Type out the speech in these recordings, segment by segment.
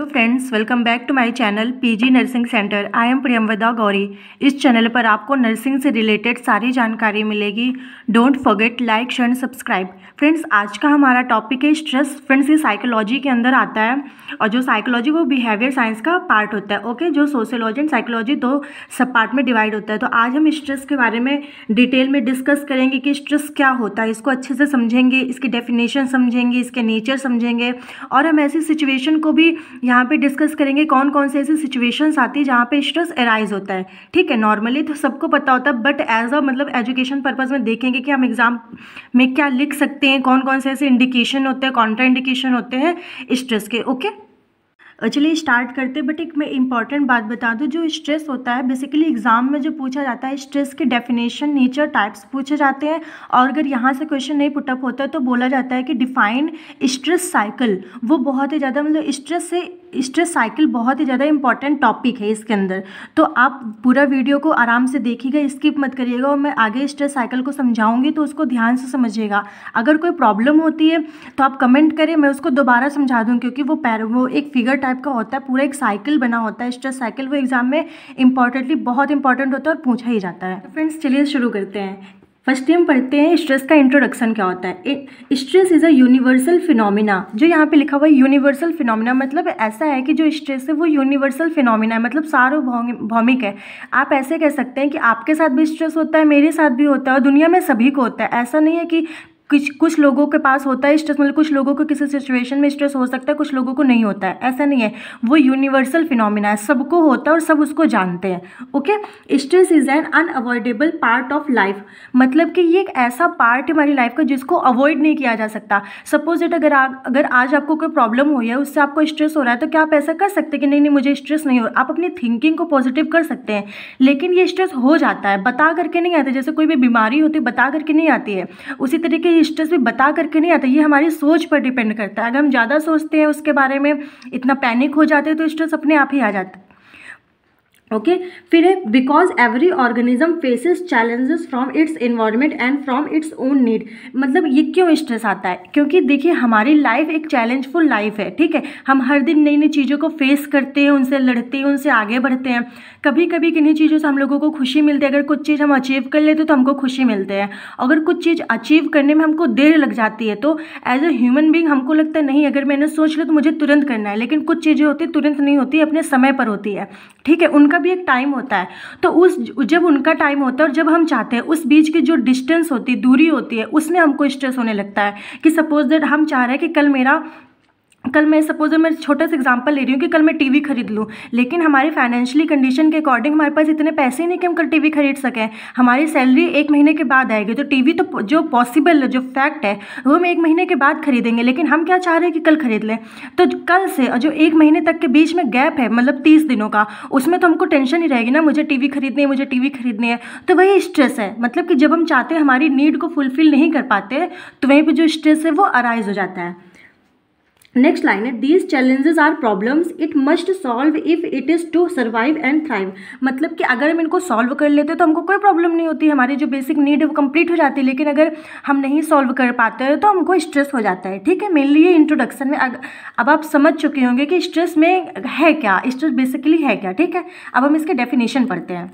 Friends, welcome back to my channel PG nursing center. I am Priyamvada Gauri. इस channel पर आपको nursing से related सारी जानकारी मिलेगी। Don't forget like share subscribe. Friends, आज का हमारा टॉपिक है स्ट्रेस। फ्रेंड्स, ये साइकोलॉजी के अंदर आता है और जो साइकोलॉजी वो बिहेवियर साइंस का पार्ट होता है। ओके, जो सोशियोलॉजी एंड साइकोलॉजी दो सब पार्ट में डिवाइड होता है। तो आज हम स्ट्रेस के बारे में डिटेल में डिस्कस करेंगे कि स्ट्रेस क्या होता है, इसको अच्छे से समझेंगे, इसकी डेफिनेशन समझेंगे, इसके नेचर समझेंगे और हम ऐसी सिचुएशन को भी यहाँ पे डिस्कस करेंगे कौन कौन से ऐसी सिचुएशंस आती है जहाँ पे स्ट्रेस अराइज होता है। ठीक है, नॉर्मली तो सबको पता होता है, बट एज अ मतलब एजुकेशन पर्पज़ में देखेंगे कि हम एग्जाम में क्या लिख सकते हैं, कौन कौन से ऐसे इंडिकेशन होते हैं, कॉन्ट्रा इंडिकेशन होते हैं स्ट्रेस के। ओके, चलिए स्टार्ट करते हैं। बट एक मैं इंपॉर्टेंट बात बता दूं, जो स्ट्रेस होता है बेसिकली एग्जाम में जो पूछा जाता है, स्ट्रेस के डेफिनेशन, नेचर, टाइप्स पूछे जाते हैं। और अगर यहाँ से क्वेश्चन नहीं पुटअप होता है तो बोला जाता है कि डिफाइन स्ट्रेस साइकिल। वो बहुत ही ज़्यादा मतलब स्ट्रेस साइकिल बहुत ही ज़्यादा इंपॉर्टेंट टॉपिक है इसके अंदर। तो आप पूरा वीडियो को आराम से देखिएगा, स्किप मत करिएगा और मैं आगे स्ट्रेस साइकिल को समझाऊंगी तो उसको ध्यान से समझिएगा। अगर कोई प्रॉब्लम होती है तो आप कमेंट करें, मैं उसको दोबारा समझा दूँ, क्योंकि वो एक फिगर टाइप का होता है, पूरा एक साइकिल बना होता है स्ट्रेस साइकिल। वो एग्जाम में इंपॉर्टेंटली बहुत इंपॉर्टेंट होता है और पूछा ही जाता है। फ्रेंड्स, चलिए शुरू करते हैं। फर्स्ट हम पढ़ते हैं स्ट्रेस का इंट्रोडक्शन क्या होता है। Stress is a universal phenomena. जो यहाँ पे लिखा हुआ है यूनिवर्सल फिनोमिना, मतलब ऐसा है कि जो स्ट्रेस है वो यूनिवर्सल फिनोमिना है, मतलब सार्वभौमिक है। आप ऐसे कह सकते हैं कि आपके साथ भी स्ट्रेस होता है, मेरे साथ भी होता है और दुनिया में सभी को होता है। ऐसा नहीं है कि कुछ लोगों के पास होता है स्ट्रेस, मतलब कुछ लोगों को किसी सिचुएशन में स्ट्रेस हो सकता है, कुछ लोगों को नहीं होता है, ऐसा नहीं है। वो यूनिवर्सल फिनोमिना है, सबको होता है और सब उसको जानते हैं। Okay, stress is an unavoidable part of life, मतलब कि ये एक ऐसा पार्ट है हमारी लाइफ का जिसको अवॉइड नहीं किया जा सकता। सपोज इट अगर आज आपको कोई प्रॉब्लम हुई है, उससे आपको स्ट्रेस हो रहा है, तो क्या आप ऐसा कर सकते हैं कि नहीं मुझे स्ट्रेस नहीं हो रहा। आप अपनी थिंकिंग को पॉजिटिव कर सकते हैं, लेकिन ये स्ट्रेस हो जाता है, बता करके नहीं आता। जैसे कोई भी बीमारी होती है बता करके नहीं आती है, उसी तरीके स्ट्रेस भी बता करके नहीं आता। ये हमारी सोच पर डिपेंड करता है। अगर हम ज़्यादा सोचते हैं उसके बारे में, इतना पैनिक हो जाते हैं, तो स्ट्रेस अपने आप ही आ जाता है। ओके, फिर है because every organism faces challenges from its environment and from its own need. मतलब ये क्यों स्ट्रेस आता है, क्योंकि देखिए हमारी लाइफ एक चैलेंजफुल लाइफ है। ठीक है, हम हर दिन नई नई चीज़ों को फेस करते हैं, उनसे लड़ते हैं, उनसे आगे बढ़ते हैं। कभी कभी किन्हीं चीज़ों से हम लोगों को खुशी मिलती है। अगर कुछ चीज़ हम अचीव कर लेते तो हमको खुशी मिलती है। अगर कुछ चीज़ अचीव करने में हमको देर लग जाती है तो एज ए ह्यूमन बीइंग हमको लगता है नहीं, अगर मैंने सोच लिया तो मुझे तुरंत करना है। लेकिन कुछ चीज़ें होती है तुरंत नहीं होती, अपने समय पर होती है। ठीक है, उनका भी एक टाइम होता है। तो जब उनका टाइम होता है और जब हम चाहते हैं, उस बीच की जो डिस्टेंस होती है, दूरी होती है, उसमें हमको स्ट्रेस होने लगता है। कि सपोज दैट हम चाह रहे हैं कि कल मैं सपोज मैं छोटा सा एग्जांपल ले रही हूँ कि कल मैं टीवी खरीद लूँ, लेकिन हमारी फाइनेंशियली कंडीशन के अकॉर्डिंग हमारे पास इतने पैसे नहीं कि हम कल टीवी खरीद सकें। हमारी सैलरी 1 महीने के बाद आएगी, तो टीवी तो जो पॉसिबल जो फैक्ट है वो हम 1 महीने के बाद खरीदेंगे, लेकिन हम क्या चाह रहे हैं कि कल खरीद लें। तो कल से जो 1 महीने तक के बीच में गैप है, मतलब 30 दिनों का, उसमें तो हमको टेंशन ही रहेगी ना, मुझे टीवी खरीदनी है, मुझे टीवी खरीदनी है। तो वही स्ट्रेस है, मतलब कि जब हम चाहते हैं हमारी नीड को फुलफिल नहीं कर पाते तो वहीं पर जो स्ट्रेस है वो अराइज हो जाता है। नेक्स्ट लाइन है these challenges are problems it must solve if it is to survive and thrive. मतलब कि अगर हम इनको सॉल्व कर लेते तो हमको कोई प्रॉब्लम नहीं होती, हमारी जो बेसिक नीड है वो कंप्लीट हो जाती है। लेकिन अगर हम नहीं सॉल्व कर पाते हैं तो हमको स्ट्रेस हो जाता है। ठीक है, मेनली ये इंट्रोडक्शन में अब आप समझ चुके होंगे कि स्ट्रेस में है क्या, स्ट्रेस बेसिकली है क्या। ठीक है, अब हम इसके डेफिनेशन पढ़ते हैं।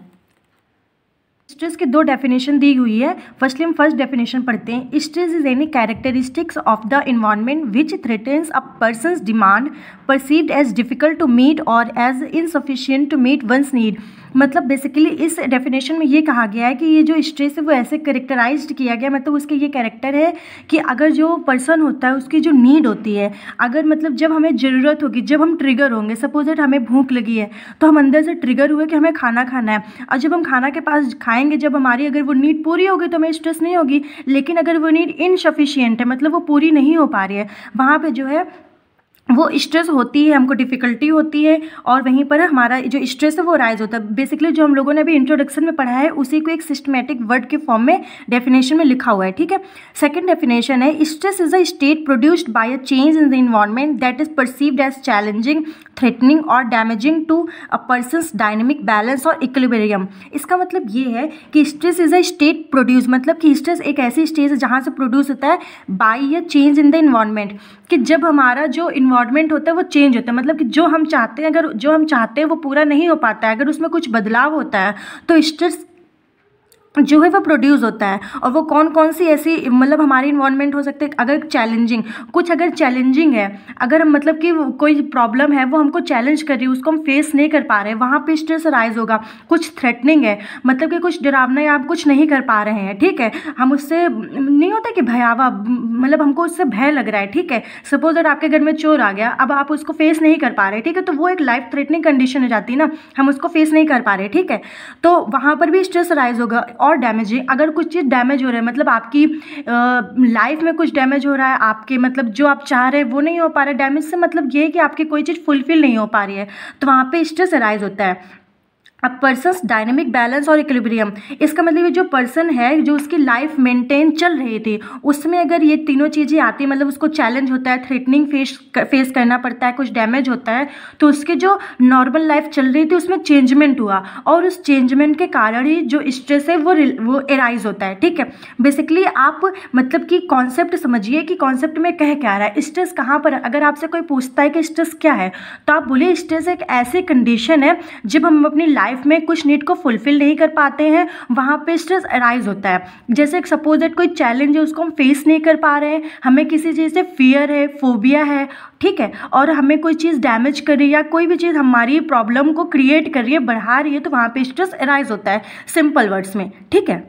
स्ट्रेस की 2 डेफिनेशन दी हुई है। फर्स्टली हम फर्स्ट डेफिनेशन पढ़ते हैं। Stress is any characteristics of the environment which threatens a person's demand perceived as difficult to meet or as insufficient to meet one's need. मतलब बेसिकली इस डेफिनेशन में ये कहा गया है कि ये जो स्ट्रेस है वो ऐसे कैरेक्टराइज्ड किया गया, मतलब उसके ये कैरेक्टर है कि अगर जो पर्सन होता है उसकी जो नीड होती है, अगर मतलब जब हमें ज़रूरत होगी, जब हम ट्रिगर होंगे, सपोज दैट हमें भूख लगी है तो हम अंदर से ट्रिगर हुए कि हमें खाना खाना है, और जब हम खाना के पास खाएंगे, जब हमारी अगर वो नीड पूरी होगी तो हमें स्ट्रेस नहीं होगी। लेकिन अगर वो नीड इनसफिशिएंट है, मतलब वो पूरी नहीं हो पा रही है, वहाँ पे जो है वो स्ट्रेस होती है, हमको डिफ़िकल्टी होती है और वहीं पर हमारा जो स्ट्रेस है वो राइज होता है। बेसिकली जो हम लोगों ने अभी इंट्रोडक्शन में पढ़ा है उसी को एक सिस्टमैटिक वर्ड के फॉर्म में डेफिनेशन में लिखा हुआ है। ठीक है, सेकंड डेफिनेशन है stress is a state produced by a change in the environment that is perceived as challenging, threatening or damaging to a person's dynamic balance or equilibrium. इसका मतलब ये है कि stress is a state produce, मतलब कि stress एक ऐसी stage है जहाँ से प्रोड्यूस होता है by a change in the environment, कि जब हमारा जो इन्वायरमेंट होता है वो चेंज होता है, मतलब कि जो हम चाहते हैं, अगर जो हम चाहते हैं वो पूरा नहीं हो पाता है, अगर उसमें कुछ बदलाव होता है तो स्ट्रेस जो है वो प्रोड्यूस होता है। और वो कौन कौन सी ऐसी मतलब हमारी इन्वायरमेंट हो सकते हैं, अगर चैलेंजिंग कुछ, अगर चैलेंजिंग है, अगर मतलब कि कोई प्रॉब्लम है वो हमको चैलेंज कर रही है, उसको हम फेस नहीं कर पा रहे हैं, वहाँ पे स्ट्रेस राइज होगा। कुछ थ्रेटनिंग है, मतलब कि कुछ डरावना या आप कुछ नहीं कर पा रहे हैं, ठीक है, हम उससे नहीं होता कि भयावह, मतलब हमको उससे भय लग रहा है, ठीक है। सपोज दैट आपके घर में चोर आ गया, अब आप उसको फेस नहीं कर पा रहे, ठीक है, तो वो एक लाइफ थ्रेटनिंग कंडीशन हो जाती है ना, हम उसको फेस नहीं कर पा रहे, ठीक है, तो वहाँ पर भी स्ट्रेस राइज होगा। और डैमेजिंग, अगर कुछ चीज़ डैमेज हो रहा है, मतलब आपकी लाइफ में कुछ डैमेज हो रहा है, आपके मतलब जो आप चाह रहे हैं वो नहीं हो पा रहा है, डैमेज से मतलब ये है कि आपकी कोई चीज़ फुलफिल नहीं हो पा रही है, तो वहाँ पे स्ट्रेस राइज होता है। अब persons dynamic balance or equilibrium, इसका मतलब ये जो पर्सन है, जो उसकी लाइफ मेंटेन चल रही थी, उसमें अगर ये तीनों चीज़ें आती, मतलब उसको चैलेंज होता है, थ्रेटनिंग फेस करना पड़ता है, कुछ डैमेज होता है, तो उसके जो नॉर्मल लाइफ चल रही थी उसमें चेंजमेंट हुआ, और उस चेंजमेंट के कारण ही जो स्ट्रेस है वो एराइज होता है, ठीक है। बेसिकली आप मतलब कि कॉन्सेप्ट समझिए कि कॉन्सेप्ट में कह क्या रहा है, स्ट्रेस कहाँ पर है। अगर आपसे कोई पूछता है कि स्ट्रेस क्या है, तो आप बोलिए स्ट्रेस एक ऐसी कंडीशन है जब हम अपनी लाइफ में कुछ नीड को फुलफिल नहीं कर पाते हैं, वहाँ पे स्ट्रेस अराइज होता है। जैसे सपोज दैट कोई चैलेंज है, उसको हम फेस नहीं कर पा रहे हैं, हमें किसी चीज़ से फियर है, फोबिया है, ठीक है, और हमें कोई चीज़ डैमेज कर रही है या कोई भी चीज़ हमारी प्रॉब्लम को क्रिएट कर रही है, बढ़ा रही है, तो वहाँ पे स्ट्रेस अराइज होता है, सिंपल वर्ड्स में, ठीक है।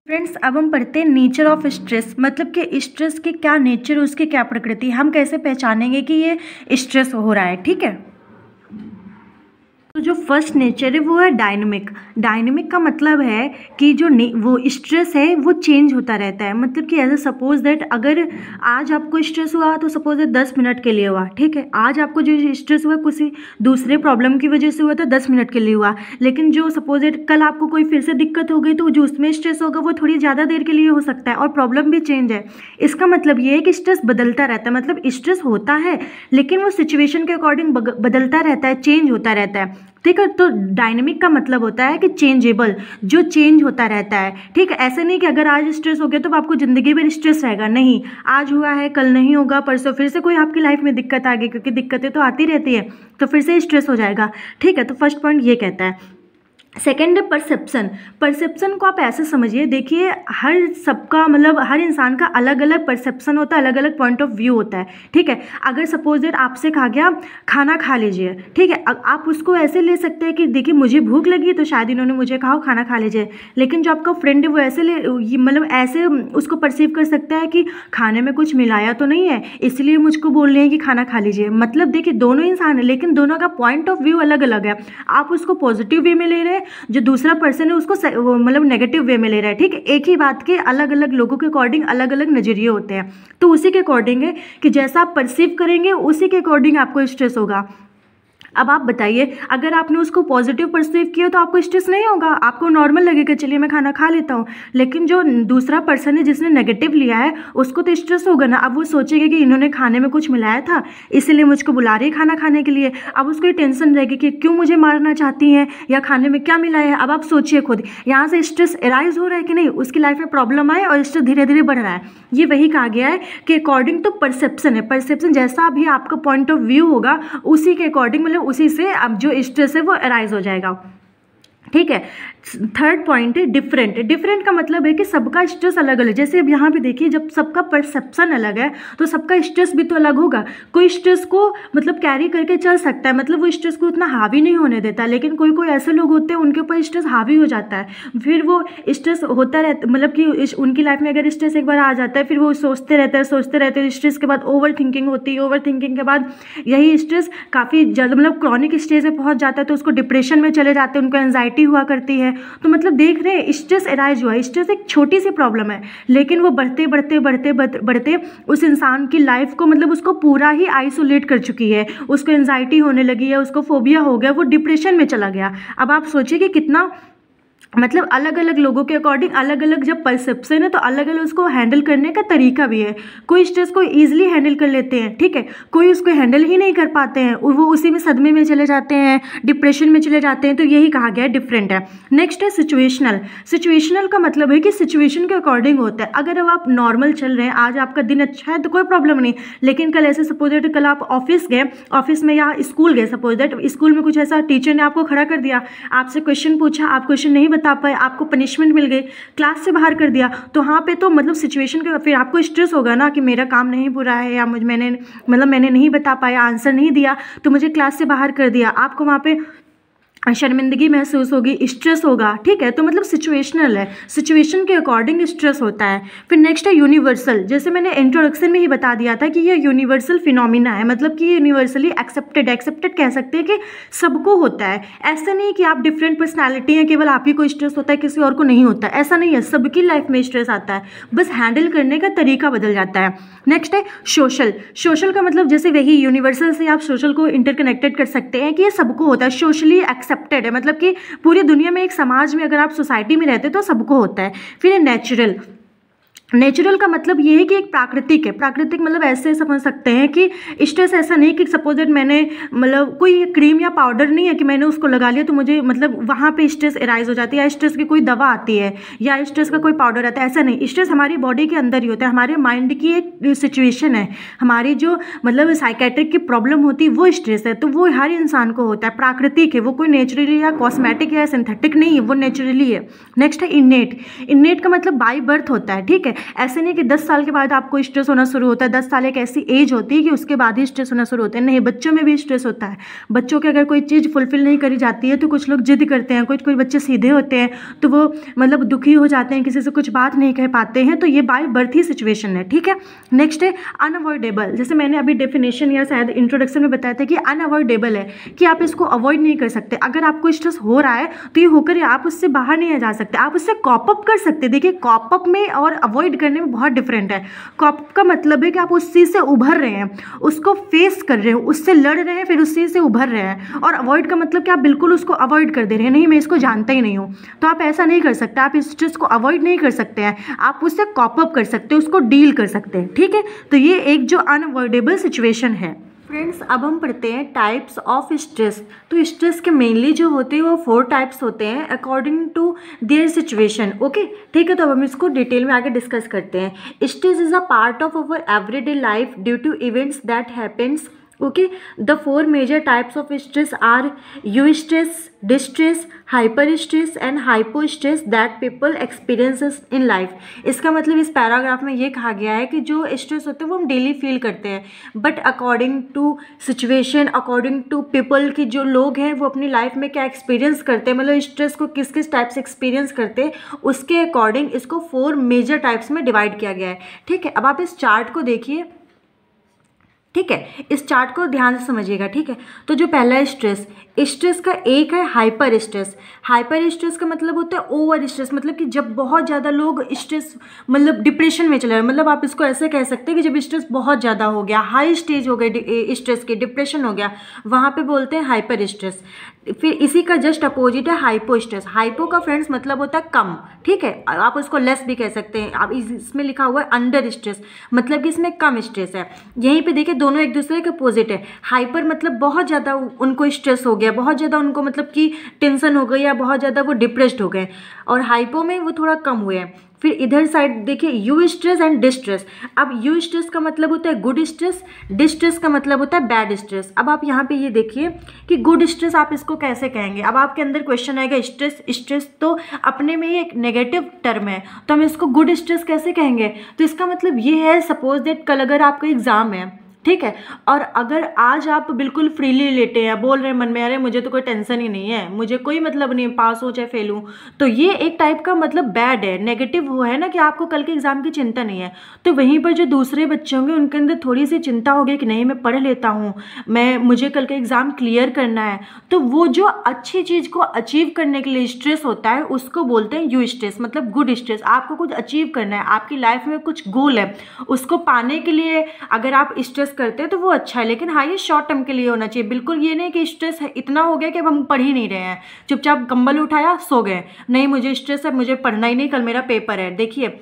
फ्रेंड्स, अब हम पढ़ते हैं नेचर ऑफ स्ट्रेस, मतलब कि स्ट्रेस की क्या नेचर है, उसकी क्या प्रकृति, हम कैसे पहचानेंगे कि ये स्ट्रेस हो रहा है, ठीक है। तो जो फर्स्ट नेचर है वो है डायनेमिक। डायनेमिक का मतलब है कि जो वो स्ट्रेस है वो चेंज होता रहता है, मतलब कि एज सपोज दैट अगर आज आपको स्ट्रेस हुआ तो सपोज दैट 10 मिनट के लिए हुआ, ठीक है, आज आपको जो स्ट्रेस हुआ किसी दूसरे प्रॉब्लम की वजह से हुआ तो 10 मिनट के लिए हुआ, लेकिन जो सपोज दैट कल आपको कोई फिर से दिक्कत हो गई तो जो उसमें स्ट्रेस होगा वो थोड़ी ज़्यादा देर के लिए हो सकता है, और प्रॉब्लम भी चेंज है। इसका मतलब ये है कि स्ट्रेस बदलता रहता है, मतलब स्ट्रेस होता है लेकिन वो सिचुएशन के अकॉर्डिंग बदलता रहता है, चेंज होता रहता है, ठीक है। तो डायनेमिक का मतलब होता है कि चेंजेबल, जो चेंज होता रहता है, ठीक है। ऐसे नहीं कि अगर आज स्ट्रेस हो गया तो आपको ज़िंदगी भर स्ट्रेस रहेगा, नहीं, आज हुआ है कल नहीं होगा, परसों फिर से कोई आपकी लाइफ में दिक्कत आ गई, क्योंकि दिक्कतें तो आती रहती है, तो फिर से स्ट्रेस हो जाएगा, ठीक है। तो फर्स्ट पॉइंट ये कहता है। सेकेंड है परसेप्शन। परसेप्शन को आप ऐसे समझिए, देखिए हर सबका मतलब हर इंसान का अलग अलग परसेप्शन होता है, अलग अलग पॉइंट ऑफ व्यू होता है, ठीक है। अगर सपोज दैट आपसे कहा गया खाना खा लीजिए, ठीक है, आप उसको ऐसे ले सकते हैं कि देखिए मुझे भूख लगी तो शायद इन्होंने मुझे कहा खाना खा लीजिए, लेकिन जो आपका फ्रेंड है वो ऐसे मतलब ऐसे उसको परसीव कर सकता है कि खाने में कुछ मिलाया तो नहीं है इसलिए मुझको बोल रहे हैं कि खाना खा लीजिए। मतलब देखिए दोनों इंसान है लेकिन दोनों का पॉइंट ऑफ व्यू अलग अलग है। आप उसको पॉजिटिव वे में ले रहे हैं, जो दूसरा पर्सन है उसको मतलब नेगेटिव वे में ले रहा है, ठीक है। एक ही बात के अलग अलग लोगों के अकॉर्डिंग अलग अलग नजरिए होते हैं, तो उसी के अकॉर्डिंग है कि जैसा आप परसीव करेंगे उसी के अकॉर्डिंग आपको स्ट्रेस होगा। अब आप बताइए, अगर आपने उसको पॉजिटिव परसीव किया तो आपको स्ट्रेस नहीं होगा, आपको नॉर्मल लगेगा, चलिए मैं खाना खा लेता हूँ। लेकिन जो दूसरा पर्सन है जिसने नेगेटिव लिया है उसको तो स्ट्रेस होगा ना। अब वो सोचेगा कि इन्होंने खाने में कुछ मिलाया था इसलिए मुझको बुला रही है खाना खाने के लिए। अब उसको ये टेंशन रहेगी कि क्यों मुझे मारना चाहती हैं या खाने में क्या मिलाया है। अब आप सोचिए खुद, यहाँ से स्ट्रेस एराइज हो रहा है कि नहीं, उसकी लाइफ में प्रॉब्लम आए और स्ट्रेस धीरे धीरे बढ़ रहा है। ये वही कहा गया है कि अकॉर्डिंग टू परसेप्शन है। परसेप्शन जैसा भी आपका पॉइंट ऑफ व्यू होगा उसी के अकॉर्डिंग मतलब उसी से अब जो स्ट्रेस है वो अराइज हो जाएगा, ठीक है। थर्ड पॉइंट है डिफरेंट। डिफरेंट का मतलब है कि सबका स्ट्रेस अलग अलग, जैसे अब यहाँ पे देखिए जब सबका परसेप्शन अलग है तो सबका स्ट्रेस भी तो अलग होगा। कोई स्ट्रेस को मतलब कैरी करके चल सकता है, मतलब वो स्ट्रेस को उतना हावी नहीं होने देता, लेकिन कोई कोई ऐसे लोग होते हैं उनके ऊपर स्ट्रेस हावी हो जाता है, फिर वो स्ट्रेस होता रहता, मतलब कि उनकी लाइफ में अगर स्ट्रेस एक बार आ जाता है फिर वो सोचते रहते हैं। स्ट्रेस के बाद ओवर थिंकिंग होती है, ओवर थिंकिंग के बाद यही स्ट्रेस काफ़ी जल्द मतलब क्रॉनिक स्टेज में पहुँच जाता है तो उसको डिप्रेशन में चले जाते हैं, उनको एंजाइटी हुआ करती है। तो मतलब देख रहे हैं स्ट्रेस अराइज हुआ है। स्ट्रेस एक छोटी सी प्रॉब्लम है लेकिन वो बढ़ते बढ़ते बढ़ते बढ़ते उस इंसान की लाइफ को मतलब उसको पूरा ही आइसोलेट कर चुकी है, उसको एंजाइटी होने लगी है, उसको फोबिया हो गया, वो डिप्रेशन में चला गया। अब आप सोचिए कि कितना मतलब अलग अलग लोगों के अकॉर्डिंग अलग अलग जब परसेप्शन है तो अलग अलग उसको हैंडल करने का तरीका भी है। कोई स्ट्रेस को ईजिली हैंडल कर लेते हैं, ठीक है, कोई उसको हैंडल ही नहीं कर पाते हैं, वो उसी में सदमे में चले जाते हैं, डिप्रेशन में चले जाते हैं। तो यही कहा गया है, डिफरेंट है। नेक्स्ट है सिचुएशनल। सिचुएशनल का मतलब है कि सिचुएशन के अकॉर्डिंग होता है। अगर अब आप नॉर्मल चल रहे हैं, आज आपका दिन अच्छा है तो कोई प्रॉब्लम नहीं, लेकिन कल ऐसे सपोज दैट कल आप ऑफिस गए, ऑफिस में या स्कूल गए, सपोज दैट स्कूल में कुछ ऐसा टीचर ने आपको खड़ा कर दिया, आपसे क्वेश्चन पूछा, आप क्वेश्चन नहीं बता पाए, आपको पनिशमेंट मिल गई, क्लास से बाहर कर दिया, तो वहाँ पे तो मतलब सिचुएशन के फिर आपको स्ट्रेस होगा ना कि मेरा काम नहीं पूरा है, या मैंने नहीं बता पाया, आंसर नहीं दिया तो मुझे क्लास से बाहर कर दिया। आपको वहाँ पे शर्मिंदगी महसूस होगी, स्ट्रेस होगा, ठीक है। तो मतलब सिचुएशनल है, सिचुएशन के अकॉर्डिंग स्ट्रेस होता है। फिर नेक्स्ट है यूनिवर्सल। जैसे मैंने इंट्रोडक्शन में ही बता दिया था कि ये यूनिवर्सल फिनोमिना है, मतलब कि यूनिवर्सली एक्सेप्टेड कह सकते हैं कि सबको होता है। ऐसा नहीं कि आप डिफरेंट पर्सनैलिटी हैं, केवल आप ही को स्ट्रेस होता है, किसी और को नहीं होता, ऐसा नहीं है। सबकी लाइफ में स्ट्रेस आता है, बस हैंडल करने का तरीका बदल जाता है। नेक्स्ट है सोशल। सोशल का मतलब जैसे वही यूनिवर्सल से आप सोशल को इंटरकनेक्टेड कर सकते हैं कि ये सबको होता है, सोशली एक्सेप्टेड है, मतलब कि पूरी दुनिया में एक समाज में अगर आप सोसाइटी में रहते हैं तो सबको होता है। फिर है नेचुरल। नेचुरल का मतलब ये है कि एक प्राकृतिक है। प्राकृतिक मतलब ऐसे समझ सकते हैं कि स्ट्रेस ऐसा नहीं कि सपोज दैट मैंने मतलब कोई क्रीम या पाउडर नहीं है कि मैंने उसको लगा लिया तो मुझे मतलब वहाँ पे स्ट्रेस एराइज हो जाती है, या स्ट्रेस की कोई दवा आती है, या स्ट्रेस का कोई पाउडर आता है, ऐसा नहीं। स्ट्रेस हमारी बॉडी के अंदर ही होता है, हमारे माइंड की एक सिचुएशन है, हमारी जो मतलब साइकेट्रिक की प्रॉब्लम होती है वो स्ट्रेस है, तो वो हर इंसान को होता है, प्राकृतिक है, वो कोई नेचुरली या कॉस्मेटिक या सिंथेटिक नहीं है, वो नेचुरली है। नेक्स्ट है इनेट। इनेट का मतलब बाय बर्थ होता है, ठीक है। ऐसे नहीं कि 10 साल के बाद आपको स्ट्रेस होना शुरू होता है, 10 साल एक ऐसी एज होती है कि उसके बाद ही स्ट्रेस होना शुरू होता है, नहीं, बच्चों में भी स्ट्रेस होता है। बच्चों के अगर कोई चीज़ फुलफिल नहीं करी जाती है तो कुछ लोग जिद करते हैं, कुछ बच्चे सीधे होते हैं तो वो मतलब दुखी हो जाते हैं, किसी से कुछ बात नहीं कह पाते हैं, तो ये बाय बर्थ ही सिचुएशन है, ठीक है। नेक्स्ट है अनअवॉइडेबल। जैसे मैंने अभी डेफिनेशन या शायद इंट्रोडक्शन में बताया था कि अनअवॉइडेबल है कि आप इसको अवॉइड नहीं कर सकते। अगर आपको स्ट्रेस हो रहा है तो ये होकर आप उससे बाहर नहीं जा सकते, आप उससे कॉप अप कर सकते। देखिए कॉप अप में और अवॉइड करने में बहुत डिफरेंट है। कॉप अप का मतलब है कि आप उस चीज़ से उभर रहे हैं, उसको फेस कर रहे हो, उससे लड़ रहे हैं, फिर उस चीज़ से उभर रहे हैं। और अवॉइड का मतलब कि आप बिल्कुल उसको अवॉइड कर दे रहे हैं, नहीं मैं इसको जानता ही नहीं हूँ, तो आप ऐसा नहीं कर सकते। आप इस स्ट्रेस को अवॉइड नहीं कर सकते हैं, आप उससे कॉप अप कर सकते हैं, उसको डील कर सकते हैं, ठीक है। तो ये एक जो अनअवॉइडेबल सिचुएशन है। फ्रेंड्स अब हम पढ़ते हैं टाइप्स ऑफ स्ट्रेस। तो स्ट्रेस के मेनली जो होते हैं वो 4 टाइप्स होते हैं according to their situation, okay, ठीक है। तो अब हम इसको डिटेल में आगे डिस्कस करते हैं। Stress is a part of our everyday life due to events that happens, okay. The 4 major types of stress are eustress, distress, hyperstress and hypostress that people experiences in life। इसका मतलब इस paragraph में ये कहा गया है कि जो स्ट्रेस होते हैं वो हम डेली फील करते हैं, but according to situation, according to people की जो लोग हैं वो अपनी लाइफ में क्या एक्सपीरियंस करते हैं, मतलब स्ट्रेस को किस किस टाइप से एक्सपीरियंस करते हैं, उसके अकॉर्डिंग इसको 4 मेजर टाइप्स में डिवाइड किया गया है, ठीक है। अब आप इस चार्ट को देखिए, ठीक है, इस चार्ट को ध्यान से समझिएगा, ठीक है। तो जो पहला है स्ट्रेस, स्ट्रेस का एक है हाइपर स्ट्रेस। हाइपर स्ट्रेस का मतलब होता है ओवर स्ट्रेस, मतलब कि जब बहुत ज़्यादा लोग स्ट्रेस मतलब डिप्रेशन में चले, मतलब आप इसको ऐसे कह सकते हैं कि जब स्ट्रेस बहुत ज़्यादा हो गया, हाई स्टेज हो गई स्ट्रेस की, डिप्रेशन हो गया, वहाँ पे बोलते हैं हाइपर स्ट्रेस। फिर इसी का जस्ट अपोजिट है हाइपो स्ट्रेस। हाइपो का फ्रेंड्स मतलब होता है कम, ठीक है, आप उसको लेस भी कह सकते हैं। आप इसमें लिखा हुआ है अंडर स्ट्रेस, मतलब कि इसमें कम स्ट्रेस है। यहीं पे देखिए दोनों एक दूसरे के अपोजिट है। हाइपर मतलब बहुत ज़्यादा उनको स्ट्रेस हो गया, बहुत ज़्यादा उनको मतलब कि टेंशन हो गई, या बहुत ज़्यादा वो डिप्रेस्ड हो गए, और हाइपो में वो थोड़ा कम हुए हैं। फिर इधर साइड देखिए यू स्ट्रेस एंड डिस्ट्रेस। अब यू स्ट्रेस का मतलब होता है गुड स्ट्रेस, डिस्ट्रेस का मतलब होता है बैड स्ट्रेस। अब आप यहाँ पे ये देखिए कि गुड स्ट्रेस आप इसको कैसे कहेंगे। अब आपके अंदर क्वेश्चन आएगा स्ट्रेस, स्ट्रेस तो अपने में ही एक नेगेटिव टर्म है, तो हम इसको गुड स्ट्रेस कैसे कहेंगे। तो इसका मतलब ये है, सपोज दैट कल अगर आपका एग्ज़ाम है, ठीक है, और अगर आज आप बिल्कुल फ्रीली लेटे हैं, बोल रहे हैं मन में अरे मुझे तो कोई टेंशन ही नहीं है, मुझे कोई मतलब नहीं पास हो चाहे फेल हूँ, तो ये एक टाइप का मतलब बैड है, नेगेटिव वो है ना कि आपको कल के एग्ज़ाम की चिंता नहीं है। तो वहीं पर जो दूसरे बच्चे होंगे उनके अंदर थोड़ी सी चिंता होगी कि नहीं मैं पढ़ लेता हूँ, मुझे कल का एग्ज़ाम क्लियर करना है, तो वो जो अच्छी चीज़ को अचीव करने के लिए स्ट्रेस होता है उसको बोलते हैं यू स्ट्रेस, मतलब गुड स्ट्रेस। आपको कुछ अचीव करना है, आपकी लाइफ में कुछ गोल है, उसको पाने के लिए अगर आप स्ट्रेस करते हैं तो वो अच्छा है, लेकिन हाँ ये शॉर्ट टर्म के लिए होना चाहिए। बिल्कुल ये नहीं कि स्ट्रेस इतना हो गया कि अब हम पढ़ ही नहीं रहे हैं, चुपचाप कंबल उठाया सो गए, नहीं मुझे स्ट्रेस है, मुझे पढ़ना ही नहीं, कल मेरा पेपर है। देखिए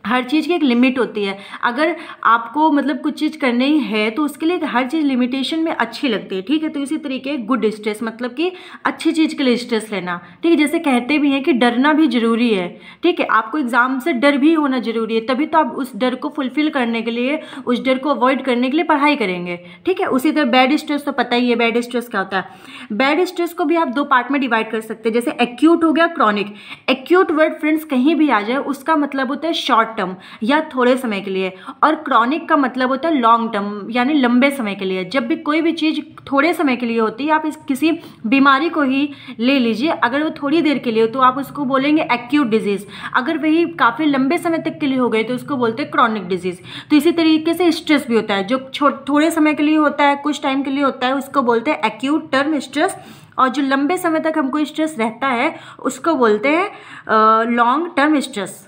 हर चीज़ की एक लिमिट होती है। अगर आपको मतलब कुछ चीज़ करनी ही है तो उसके लिए हर चीज़ लिमिटेशन में अच्छी लगती है, ठीक है। तो इसी तरीके गुड स्ट्रेस मतलब कि अच्छी चीज़ के लिए स्ट्रेस लेना, ठीक है। जैसे कहते भी हैं कि डरना भी ज़रूरी है, ठीक है। आपको एग्ज़ाम से डर भी होना ज़रूरी है, तभी तो आप उस डर को फुलफिल करने के लिए, उस डर को अवॉइड करने के लिए पढ़ाई करेंगे, ठीक है। उसी तरह बैड स्ट्रेस तो पता ही है, बैड स्ट्रेस क्या होता है। बैड स्ट्रेस को भी आप दो पार्ट में डिवाइड कर सकते हैं, जैसे एक्यूट हो गया, क्रॉनिक। एक्यूट वर्ड फ्रेंड्स कहीं भी आ जाए उसका मतलब होता है शॉर्ट टर्म या थोड़े समय के लिए, और क्रॉनिक का मतलब होता है लॉन्ग टर्म यानी लंबे समय के लिए। जब भी कोई भी चीज़ थोड़े समय के लिए होती है, आप इस किसी बीमारी को ही ले लीजिए, अगर वो थोड़ी देर के लिए हो तो आप उसको बोलेंगे एक्यूट डिजीज़, अगर वही काफ़ी लंबे समय तक के लिए हो गए तो उसको बोलते हैं क्रॉनिक डिजीज़। तो इसी तरीके से स्ट्रेस भी होता है, जो थोड़े समय के लिए होता है, कुछ टाइम के लिए होता है, उसको बोलते हैं एक्यूट टर्म स्ट्रेस, और जो लंबे समय तक हमको स्ट्रेस रहता है उसको बोलते हैं लॉन्ग टर्म स्ट्रेस।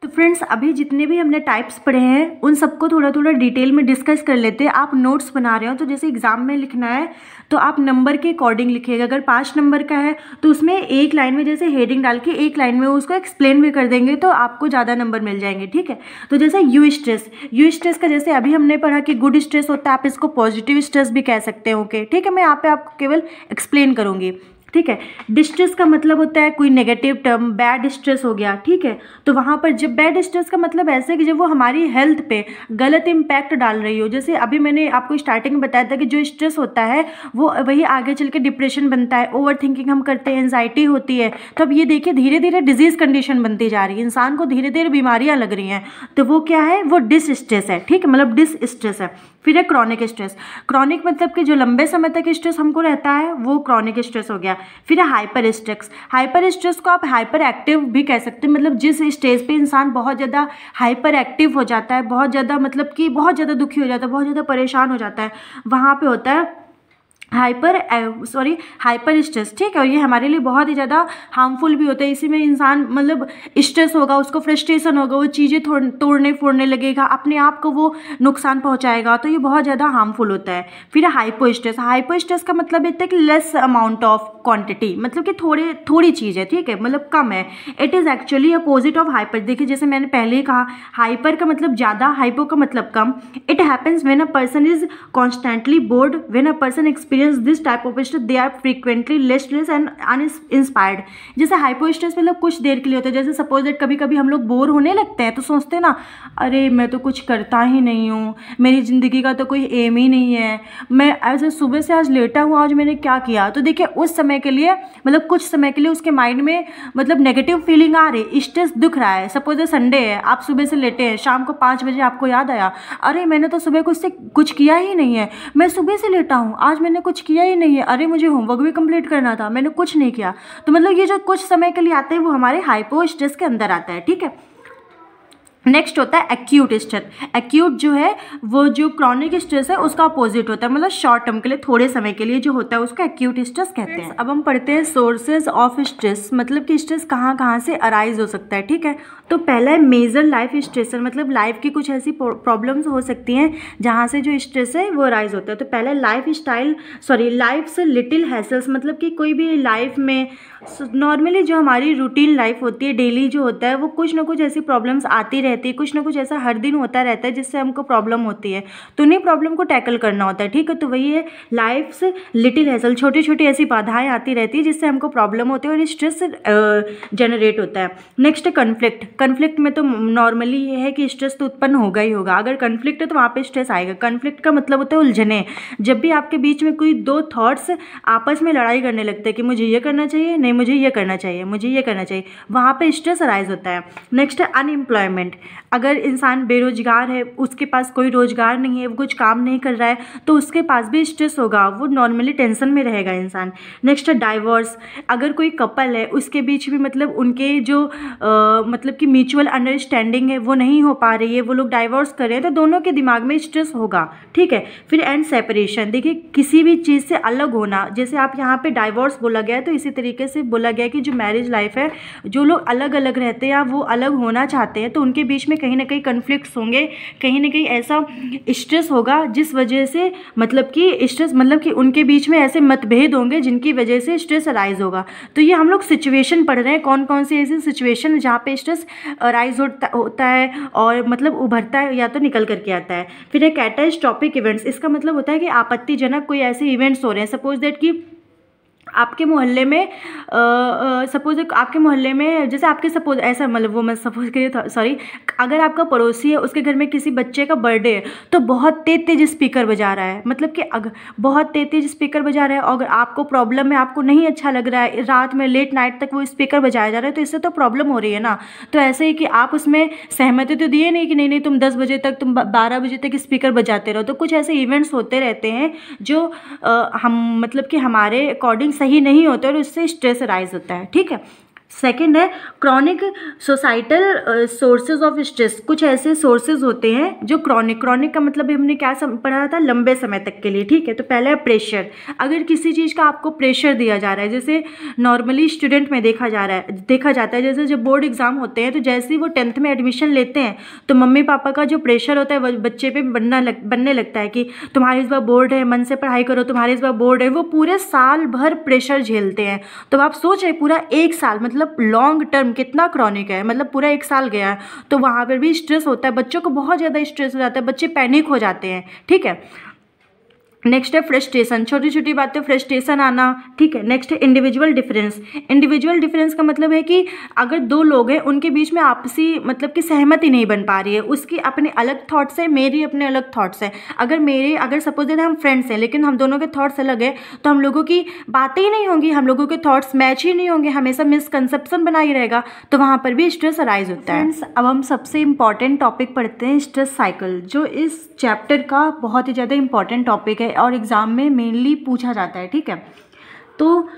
तो फ्रेंड्स अभी जितने भी हमने टाइप्स पढ़े हैं उन सबको थोड़ा थोड़ा डिटेल में डिस्कस कर लेते हैं। आप नोट्स बना रहे हो तो जैसे एग्जाम में लिखना है तो आप नंबर के अकॉर्डिंग लिखिएगा। अगर 5 नंबर का है तो उसमें एक लाइन में जैसे हेडिंग डाल के एक लाइन में उसको एक्सप्लेन भी कर देंगे तो आपको ज़्यादा नंबर मिल जाएंगे, ठीक है। तो जैसे यू स्ट्रेस का जैसे अभी हमने पढ़ा कि गुड स्ट्रेस होता है, आप इसको पॉजिटिव स्ट्रेस भी कह सकते हो, ओके, ठीक है। मैं यहाँ पे आपको केवल एक्सप्लेन करूँगी, ठीक है। डिस्ट्रेस का मतलब होता है कोई नेगेटिव टर्म, बैड स्ट्रेस हो गया, ठीक है। तो वहाँ पर जब बैड स्ट्रेस का मतलब ऐसे कि जब वो हमारी हेल्थ पे गलत इम्पैक्ट डाल रही हो, जैसे अभी मैंने आपको स्टार्टिंग में बताया था कि जो स्ट्रेस होता है वो वही आगे चल के डिप्रेशन बनता है, ओवर थिंकिंग हम करते हैं, एंजाइटी होती है। तो अब ये देखिए धीरे धीरे डिजीज़ कंडीशन बनती जा रही है, इंसान को धीरे धीरे बीमारियाँ लग रही हैं, तो वो क्या है, वो डिसस्ट्रेस है, ठीक है, मतलब डिसस्ट्रेस है। फिर है क्रॉनिक स्ट्रेस। क्रॉनिक मतलब कि जो लंबे समय तक स्ट्रेस हमको रहता है वो क्रॉनिक स्ट्रेस हो गया। फिर है हाइपर स्ट्रेस। हाइपर स्ट्रेस को आप हाइपर एक्टिव भी कह सकते हैं, मतलब जिस स्टेज पे इंसान बहुत ज़्यादा हाइपर एक्टिव हो जाता है, बहुत ज़्यादा मतलब कि बहुत ज़्यादा दुखी हो जाता है, बहुत ज़्यादा परेशान हो जाता है, वहाँ पे होता है हाइपर स्ट्रेस, ठीक है। और ये हमारे लिए बहुत ही ज़्यादा हार्मफुल भी होता है। इसी में इंसान मतलब स्ट्रेस होगा, उसको फ्रस्ट्रेशन होगा, वो चीज़ें तोड़ने फोड़ने लगेगा, अपने आप को वो नुकसान पहुंचाएगा, तो ये बहुत ज़्यादा हार्मफुल होता है। फिर हाइपो स्ट्रेस का मतलब होता है कि लेस अमाउंट ऑफ क्वांटिटी, मतलब कि थोड़ी चीज़ है, ठीक है, मतलब कम है। It is actually opposite of hyper. देखिए जैसे मैंने पहले ही कहा, हाइपर का मतलब ज़्यादा, हाइपो का मतलब कम। It happens when a person is constantly bored, when a person experience this type of stress they are frequently listless and uninspired. जैसे हाइपो स्ट्रेस मतलब कुछ देर के लिए होता है, जैसे सपोज दैट कभी कभी हम लोग बोर होने लगते हैं तो सोचते हैं ना, अरे मैं तो कुछ करता ही नहीं हूँ, मेरी ज़िंदगी का तो कोई एम ही नहीं है, मैं ऐसे सुबह से आज लेटा हूँ, आज मैंने क्या किया। तो देखिए उस समय के लिए मतलब कुछ समय के लिए उसके माइंड में मतलब नेगेटिव फीलिंग आ रही, स्ट्रेस दिख रहा है। सपोज संडे है, आप सुबह से लेटे हैं, शाम को 5 बजे आपको याद आया, अरे मैंने तो सुबह कुछ किया ही नहीं है, मैं सुबह से लेटा हूँ, आज मैंने कुछ किया ही नहीं है, अरे मुझे होमवर्क भी कंप्लीट करना था, मैंने कुछ नहीं किया। तो मतलब ये जो कुछ समय के लिए आते हैं वो हमारे हाइपो स्ट्रेस के अंदर आता है, ठीक है। नेक्स्ट होता है एक्यूट स्ट्रेस। एक्यूट जो है वो जो क्रॉनिक स्ट्रेस है उसका अपोजिट होता है, मतलब शॉर्ट टर्म के लिए, थोड़े समय के लिए जो होता है उसको एक्यूट स्ट्रेस कहते हैं। अब हम पढ़ते हैं सोर्सेज ऑफ स्ट्रेस, मतलब कि स्ट्रेस कहाँ कहाँ से अराइज हो सकता है, ठीक है। तो पहला है मेजर लाइफ स्ट्रेसर, मतलब लाइफ की कुछ ऐसी प्रॉब्लम्स हो सकती हैं जहाँ से जो स्ट्रेस है वो अराइज होता है। तो पहला लाइफ से लिटिल हैसल्स, मतलब कि कोई भी लाइफ में नॉर्मली जो हमारी रूटीन लाइफ होती है, डेली जो होता है, वो कुछ ना कुछ ऐसी प्रॉब्लम्स आती रहती है, कुछ ना कुछ ऐसा हर दिन होता रहता है जिससे हमको प्रॉब्लम होती है, तो उन्हीं प्रॉब्लम को टैकल करना होता है, ठीक है। तो वही है लाइफ से लिटिल हैसल, छोटी छोटी ऐसी बाधाएं आती रहती है जिससे हमको प्रॉब्लम होती है और स्ट्रेस जनरेट होता है। नेक्स्ट है कन्फ्लिक्ट में तो नॉर्मली ये है कि स्ट्रेस तो उत्पन्न होगा ही होगा, अगर कन्फ्लिक्ट है तो वहाँ पे स्ट्रेस आएगा। कन्फ्लिक्ट का मतलब होता है उलझने, जब भी आपके बीच में कोई दो थॉट्स आपस में लड़ाई करने लगते हैं कि मुझे ये करना चाहिए, नहीं मुझे ये करना चाहिए, मुझे ये करना चाहिए, वहाँ पे स्ट्रेस अराइज होता है। नेक्स्ट है अनएम्प्लॉयमेंट, अगर इंसान बेरोजगार है, उसके पास कोई रोजगार नहीं है, वो कुछ काम नहीं कर रहा है, तो उसके पास भी स्ट्रेस होगा, वो नॉर्मली टेंशन में रहेगा इंसान। नेक्स्ट है डाइवोर्स, अगर कोई कपल है उसके बीच में मतलब उनके जो मतलब कि म्यूचुअल अंडरस्टैंडिंग है वो नहीं हो पा रही है, वो लोग डाइवोर्स कर रहे हैं, तो दोनों के दिमाग में स्ट्रेस होगा, ठीक है। फिर एंड सेपरेशन, देखिए किसी भी चीज़ से अलग होना, जैसे आप यहाँ पे डाइवोर्स बोला गया है तो इसी तरीके से बोला गया कि जो मैरिज लाइफ है, जो लोग अलग अलग रहते हैं या वो अलग होना चाहते हैं तो उनके बीच में कहीं ना कहीं कन्फ्लिक्ट्स होंगे, कहीं ना कहीं ऐसा स्ट्रेस होगा जिस वजह से मतलब कि स्ट्रेस मतलब कि उनके बीच में ऐसे मतभेद होंगे जिनकी वजह से स्ट्रेस अराइज होगा। तो ये हम लोग सिचुएशन पढ़ रहे हैं, कौन कौन सी ऐसी सिचुएशन जहाँ पे स्ट्रेस अराइज होता है और मतलब उभरता है या तो निकल करके आता है। फिर एक कैटास्ट्रोफिक इवेंट्स, इसका मतलब होता है कि आपत्तिजनक कोई ऐसे इवेंट्स हो रहे हैं। सपोज दैट कि आपके मोहल्ले में सपोज आपके मोहल्ले में जैसे आपके सपोज ऐसा मतलब वो मैं सपोज करिए सॉरी, अगर आपका पड़ोसी है उसके घर में किसी बच्चे का बर्थडे है तो बहुत तेज स्पीकर बजा रहा है, मतलब कि अगर बहुत तेज स्पीकर बजा रहा है और अगर आपको प्रॉब्लम है, आपको नहीं अच्छा लग रहा है, रात में लेट नाइट तक वो स्पीकर बजाया जा रहा है, तो इससे तो प्रॉब्लम हो रही है ना। तो ऐसे ही कि आप उसमें सहमति तो दिए नहीं कि नहीं नहीं तुम 10 बजे तक, तुम 12 बजे तक स्पीकर बजाते रहो। तो कुछ ऐसे इवेंट्स होते रहते हैं जो हम मतलब कि हमारे अकॉर्डिंग सही नहीं होते और उससे स्ट्रेस राइज होता है। ठीक है, सेकेंड है chronic societal sources of stress. कुछ ऐसे सोर्सेज होते हैं जो क्रॉनिक का मतलब हमने क्या पढ़ा था, लंबे समय तक के लिए। ठीक है, तो पहला है प्रेशर। अगर किसी चीज़ का आपको प्रेशर दिया जा रहा है, जैसे नॉर्मली स्टूडेंट में देखा जाता है जैसे जब बोर्ड एग्जाम होते हैं तो जैसे ही वो 10th में एडमिशन लेते हैं तो मम्मी पापा का जो प्रेशर होता है वो बच्चे पे बनने लगता है कि तुम्हारे इस बार बोर्ड है, मन से पढ़ाई करो, तुम्हारे इस बार बोर्ड है। वो पूरे साल भर प्रेशर झेलते हैं। तो आप सोच रहे पूरा एक साल, मतलब लॉन्ग टर्म कितना क्रॉनिक है, मतलब पूरा एक साल गया है, तो वहाँ पर भी स्ट्रेस होता है। बच्चों को बहुत ज़्यादा स्ट्रेस हो जाता है, बच्चे पैनिक हो जाते हैं। ठीक है, नेक्स्ट है फ्रस्ट्रेशन, छोटी छोटी बातें फ्रस्ट्रेशन आना। ठीक है, नेक्स्ट है इंडिविजुअल डिफरेंस। इंडिविजुअल डिफरेंस का मतलब है कि अगर दो लोग हैं उनके बीच में आपसी मतलब कि सहमति नहीं बन पा रही है, उसकी अपने अलग थॉट्स है, मेरी अपने अलग थॉट्स है। अगर सपोज दैट हम फ्रेंड्स हैं लेकिन हम दोनों के थॉट्स अलग है तो हम लोगों की बातें ही नहीं होंगी, हम लोगों के थॉट्स मैच ही नहीं होंगे, हमेशा मिसकंसेप्शन बना ही रहेगा, तो वहाँ पर भी स्ट्रेस अराइज होता है। अब हम सबसे इंपॉर्टेंट टॉपिक पढ़ते हैं, स्ट्रेस साइकिल, जो इस चैप्टर का बहुत ही ज़्यादा इंपॉर्टेंट टॉपिक है और एग्ज़ाम में मेनली पूछा जाता है। ठीक है, तो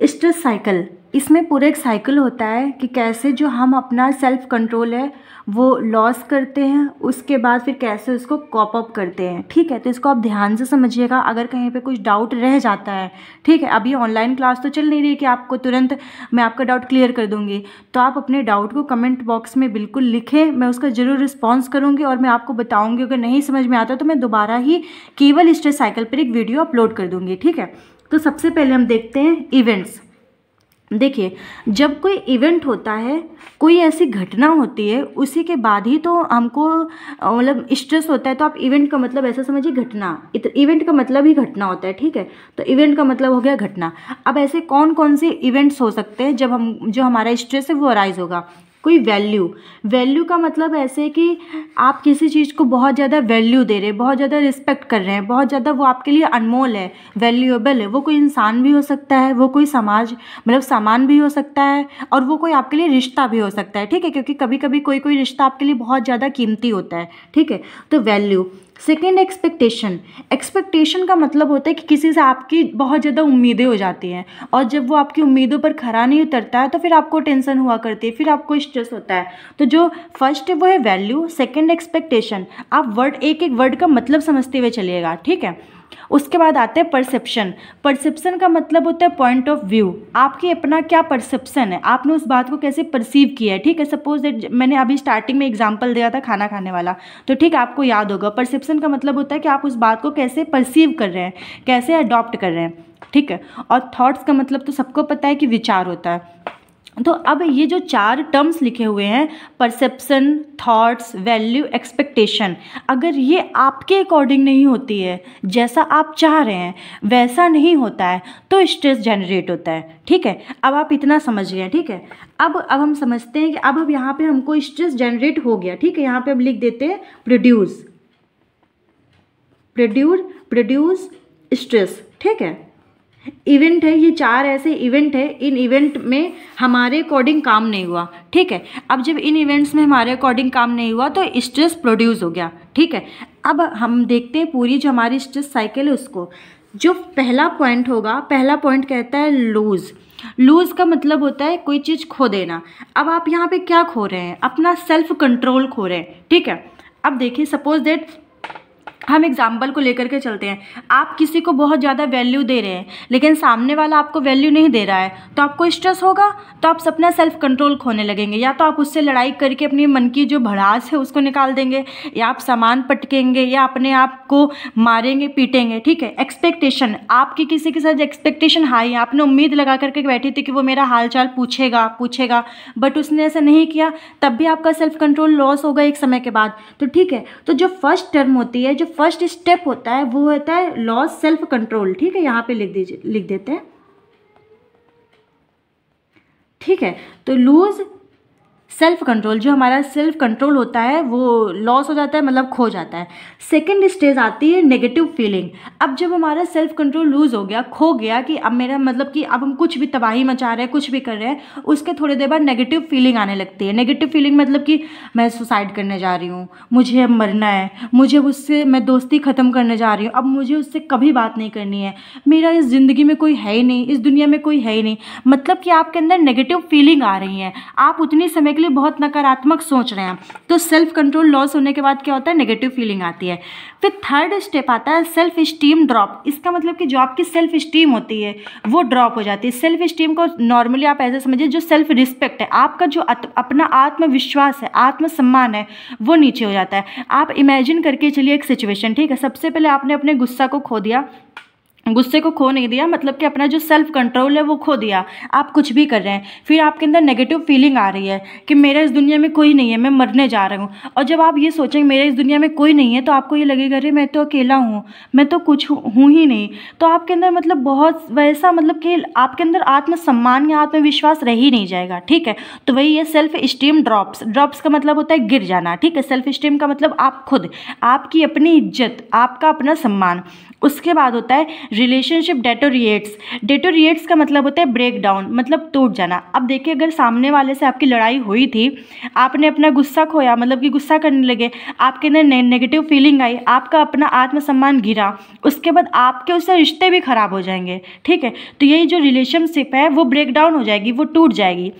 स्ट्रेस साइकिल, इसमें पूरा एक साइकिल होता है कि कैसे जो हम अपना सेल्फ कंट्रोल है वो लॉस करते हैं, उसके बाद फिर कैसे उसको कॉप अप करते हैं। ठीक है, तो इसको आप ध्यान से समझिएगा, अगर कहीं पे कुछ डाउट रह जाता है। ठीक है, अभी ऑनलाइन क्लास तो चल नहीं रही कि आपको तुरंत मैं आपका डाउट क्लियर कर दूंगी, तो आप अपने डाउट को कमेंट बॉक्स में बिल्कुल लिखें, मैं उसका ज़रूर रिस्पॉन्स करूँगी और मैं आपको बताऊँगी। अगर नहीं समझ में आता तो मैं दोबारा ही केवल स्ट्रेस साइकिल पर एक वीडियो अपलोड कर दूँगी। ठीक है, तो सबसे पहले हम देखते हैं इवेंट्स। देखिए, जब कोई इवेंट होता है, कोई ऐसी घटना होती है, उसी के बाद ही तो हमको मतलब स्ट्रेस होता है। तो आप इवेंट का मतलब ऐसा समझिए घटना, इवेंट का मतलब ही घटना होता है। ठीक है, तो इवेंट का मतलब हो गया घटना। अब ऐसे कौन कौन से इवेंट्स हो सकते हैं जो हमारा स्ट्रेस है वो अराइज होगा। कोई वैल्यू का मतलब ऐसे कि आप किसी चीज़ को बहुत ज़्यादा वैल्यू दे रहे हैं, बहुत ज़्यादा रिस्पेक्ट कर रहे हैं, बहुत ज़्यादा वो आपके लिए अनमोल है, वैल्यूएबल है। वो कोई इंसान भी हो सकता है, वो कोई मतलब सामान भी हो सकता है, और वो कोई आपके लिए रिश्ता भी हो सकता है। ठीक है, क्योंकि कभी कभी कोई रिश्ता आपके लिए बहुत ज़्यादा कीमती होता है। ठीक है, तो वैल्यू। सेकेंड, एक्सपेक्टेशन का मतलब होता है कि किसी से आपकी बहुत ज़्यादा उम्मीदें हो जाती हैं और जब वो आपकी उम्मीदों पर खरा नहीं उतरता है तो फिर आपको टेंशन हुआ करती है, फिर आपको स्ट्रेस होता है। तो जो फर्स्ट है वो है वैल्यू, सेकेंड एक्सपेक्टेशन। आप एक वर्ड का मतलब समझते हुए चलिएगा। ठीक है, उसके बाद आते हैं परसेप्शन का मतलब होता है पॉइंट ऑफ व्यू, आपकी अपना क्या परसेप्शन है, आपने उस बात को कैसे परसीव किया है। ठीक है, सपोज दैट मैंने अभी स्टार्टिंग में एग्जांपल दिया था खाना खाने वाला, तो ठीक है आपको याद होगा। परसेप्शन का मतलब होता है कि आप उस बात को कैसे परसीव कर रहे हैं, कैसे अडॉप्ट कर रहे हैं। ठीक है, और थॉट्स का मतलब तो सबको पता है कि विचार होता है। तो अब ये जो 4 टर्म्स लिखे हुए हैं, परसेप्शन, थॉट्स, वैल्यू, एक्सपेक्टेशन, अगर ये आपके अकॉर्डिंग नहीं होती है, जैसा आप चाह रहे हैं वैसा नहीं होता है, तो स्ट्रेस जनरेट होता है। ठीक है, अब आप इतना समझ गए। ठीक है, अब हम समझते हैं कि अब यहाँ पे हमको स्ट्रेस जनरेट हो गया। ठीक है, यहाँ पे अब लिख देते हैं प्रोड्यूस स्ट्रेस। ठीक है, इवेंट है, ये 4 ऐसे इवेंट है, इन इवेंट में हमारे अकॉर्डिंग काम नहीं हुआ। ठीक है, अब जब इन इवेंट्स में हमारे अकॉर्डिंग काम नहीं हुआ तो स्ट्रेस प्रोड्यूस हो गया। ठीक है, अब हम देखते हैं पूरी जो हमारी स्ट्रेस साइकिल है उसको। जो पहला पॉइंट होगा, पहला पॉइंट कहता है लूज का मतलब होता है कोई चीज़ खो देना। अब आप यहाँ पे क्या खो रहे हैं, अपना सेल्फ कंट्रोल खो रहे हैं। ठीक है, अब देखिए सपोज दैट हम एग्जाम्पल को लेकर के चलते हैं, आप किसी को बहुत ज़्यादा वैल्यू दे रहे हैं लेकिन सामने वाला आपको वैल्यू नहीं दे रहा है, तो आपको स्ट्रेस होगा, तो आप अपना सेल्फ कंट्रोल खोने लगेंगे, या तो आप उससे लड़ाई करके अपनी मन की जो भड़ास है उसको निकाल देंगे, या आप सामान पटकेंगे, या अपने आप को मारेंगे पीटेंगे। ठीक है, एक्सपेक्टेशन, आपकी किसी के साथ एक्सपेक्टेशन हाई है, आपने उम्मीद लगा करके बैठी थी कि वो मेरा हाल चाल पूछेगा, बट उसने ऐसा नहीं किया, तब भी आपका सेल्फ कंट्रोल लॉस होगा एक समय के बाद। तो ठीक है, तो जो फर्स्ट टर्म होती है, जो फर्स्ट स्टेप होता है, वो होता है लॉस सेल्फ कंट्रोल। ठीक है, यहाँ पे लिख देते हैं। ठीक है, तो लूज सेल्फ कंट्रोल, जो हमारा सेल्फ कंट्रोल होता है वो लॉस हो जाता है, मतलब खो जाता है। सेकेंड स्टेज आती है नेगेटिव फीलिंग। अब जब हमारा सेल्फ कंट्रोल लूज हो गया, खो गया, कि अब मेरा मतलब कि अब हम कुछ भी तबाही मचा रहे हैं, कुछ भी कर रहे हैं, उसके थोड़ी देर बाद नेगेटिव फीलिंग आने लगती है। नेगेटिव फीलिंग मतलब कि मैं सुसाइड करने जा रही हूँ, मुझे अब मरना है, मुझे उससे मैं दोस्ती ख़त्म करने जा रही हूँ, अब मुझे उससे कभी बात नहीं करनी है, मेरा इस ज़िंदगी में कोई है ही नहीं, इस दुनिया में कोई है ही नहीं। मतलब कि आपके अंदर नेगेटिव फीलिंग आ रही है, आप उतनी समय के लिए बहुत नकारात्मक सोच रहे हैं। तो सेल्फ कंट्रोल लॉस होने के बाद क्या होता है, नेगेटिव फीलिंग आती है। फिर थर्ड स्टेप आता है सेल्फ स्टीम ड्रॉप। इसका मतलब कि जो आपकी सेल्फ स्टीम होती है वो ड्रॉप हो जाती है। सेल्फ स्टीम को नॉर्मली आप ऐसे समझिए, जो सेल्फ रिस्पेक्ट है, आपका जो अपना आत्मविश्वास है, आत्मसम्मान है, वो नीचे हो जाता है। आप इमेजिन करके चलिए एक सिचुएशन। ठीक है, सबसे पहले आपने अपने गुस्सा को खो दिया, गुस्से को खो नहीं दिया, मतलब कि अपना जो सेल्फ कंट्रोल है वो खो दिया, आप कुछ भी कर रहे हैं। फिर आपके अंदर नेगेटिव फीलिंग आ रही है कि मेरा इस दुनिया में कोई नहीं है, मैं मरने जा रहा हूँ। और जब आप ये सोचेंगे मेरा इस दुनिया में कोई नहीं है, तो आपको ये लगेगा अरे मैं तो अकेला हूँ, मैं तो कुछ हूँ ही नहीं। तो आपके अंदर मतलब बहुत वैसा, मतलब कि आपके अंदर आत्मसम्मान या आत्मविश्वास रह ही नहीं जाएगा। ठीक है, तो वही ये सेल्फ स्टीम ड्रॉप्स का मतलब होता है गिर जाना। ठीक है, सेल्फ स्टीम का मतलब आप खुद, आपकी अपनी इज्जत, आपका अपना सम्मान। उसके बाद होता है रिलेशनशिप डेटोरिएट्स का मतलब होता है ब्रेक डाउन, मतलब टूट जाना। अब देखिए, अगर सामने वाले से आपकी लड़ाई हुई थी, आपने अपना गुस्सा खोया, मतलब कि गुस्सा करने लगे, आपके अंदर नेगेटिव फीलिंग आई, आपका अपना आत्मसम्मान गिरा, उसके बाद आपके उससे रिश्ते भी खराब हो जाएंगे। ठीक है, तो यही जो रिलेशनशिप है वो ब्रेक डाउन हो जाएगी, वो टूट जाएगी।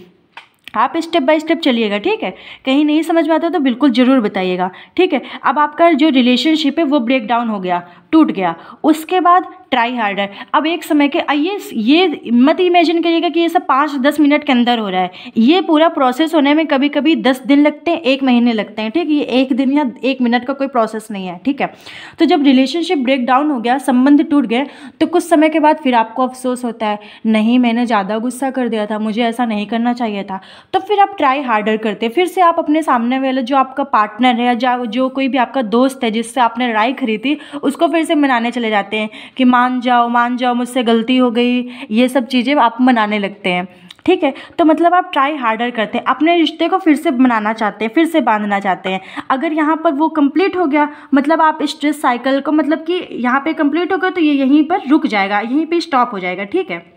आप स्टेप बाय स्टेप चलिएगा। ठीक है, कहीं नहीं समझ में आता तो बिल्कुल ज़रूर बताइएगा। ठीक है, अब आपका जो रिलेशनशिप है वो ब्रेक डाउन हो गया, टूट गया। उसके बाद ट्राई हार्डर। अब एक समय के आइए, ये मत इमेजिन करिएगा कि ये सब 5-10 मिनट के अंदर हो रहा है। ये पूरा प्रोसेस होने में कभी कभी 10 दिन लगते हैं, 1 महीने लगते हैं। ठीक है, ये 1 दिन या 1 मिनट का कोई प्रोसेस नहीं है। ठीक है, तो जब रिलेशनशिप ब्रेक डाउन हो गया, संबंध टूट गए, तो कुछ समय के बाद फिर आपको अफसोस होता है, नहीं मैंने ज़्यादा गुस्सा कर दिया था, मुझे ऐसा नहीं करना चाहिए था। तो फिर आप ट्राई हार्डर करते हैं, फिर से आप अपने सामने वाले जो आपका पार्टनर है या जो कोई भी आपका दोस्त है जिससे आपने लड़ाई करी थी, उसको फिर से मनाने चले जाते हैं कि मान जाओ मुझसे गलती हो गई, ये सब चीज़ें आप मनाने लगते हैं। ठीक है, तो मतलब आप ट्राई हार्डर करते हैं, अपने रिश्ते को फिर से बनाना चाहते हैं, फिर से बांधना चाहते हैं। अगर यहाँ पर वो कंप्लीट हो गया, मतलब आप स्ट्रेस साइकिल को, मतलब कि यहाँ पे कंप्लीट हो गया, तो ये यहीं पर रुक जाएगा, यहीं पे स्टॉप हो जाएगा। ठीक है,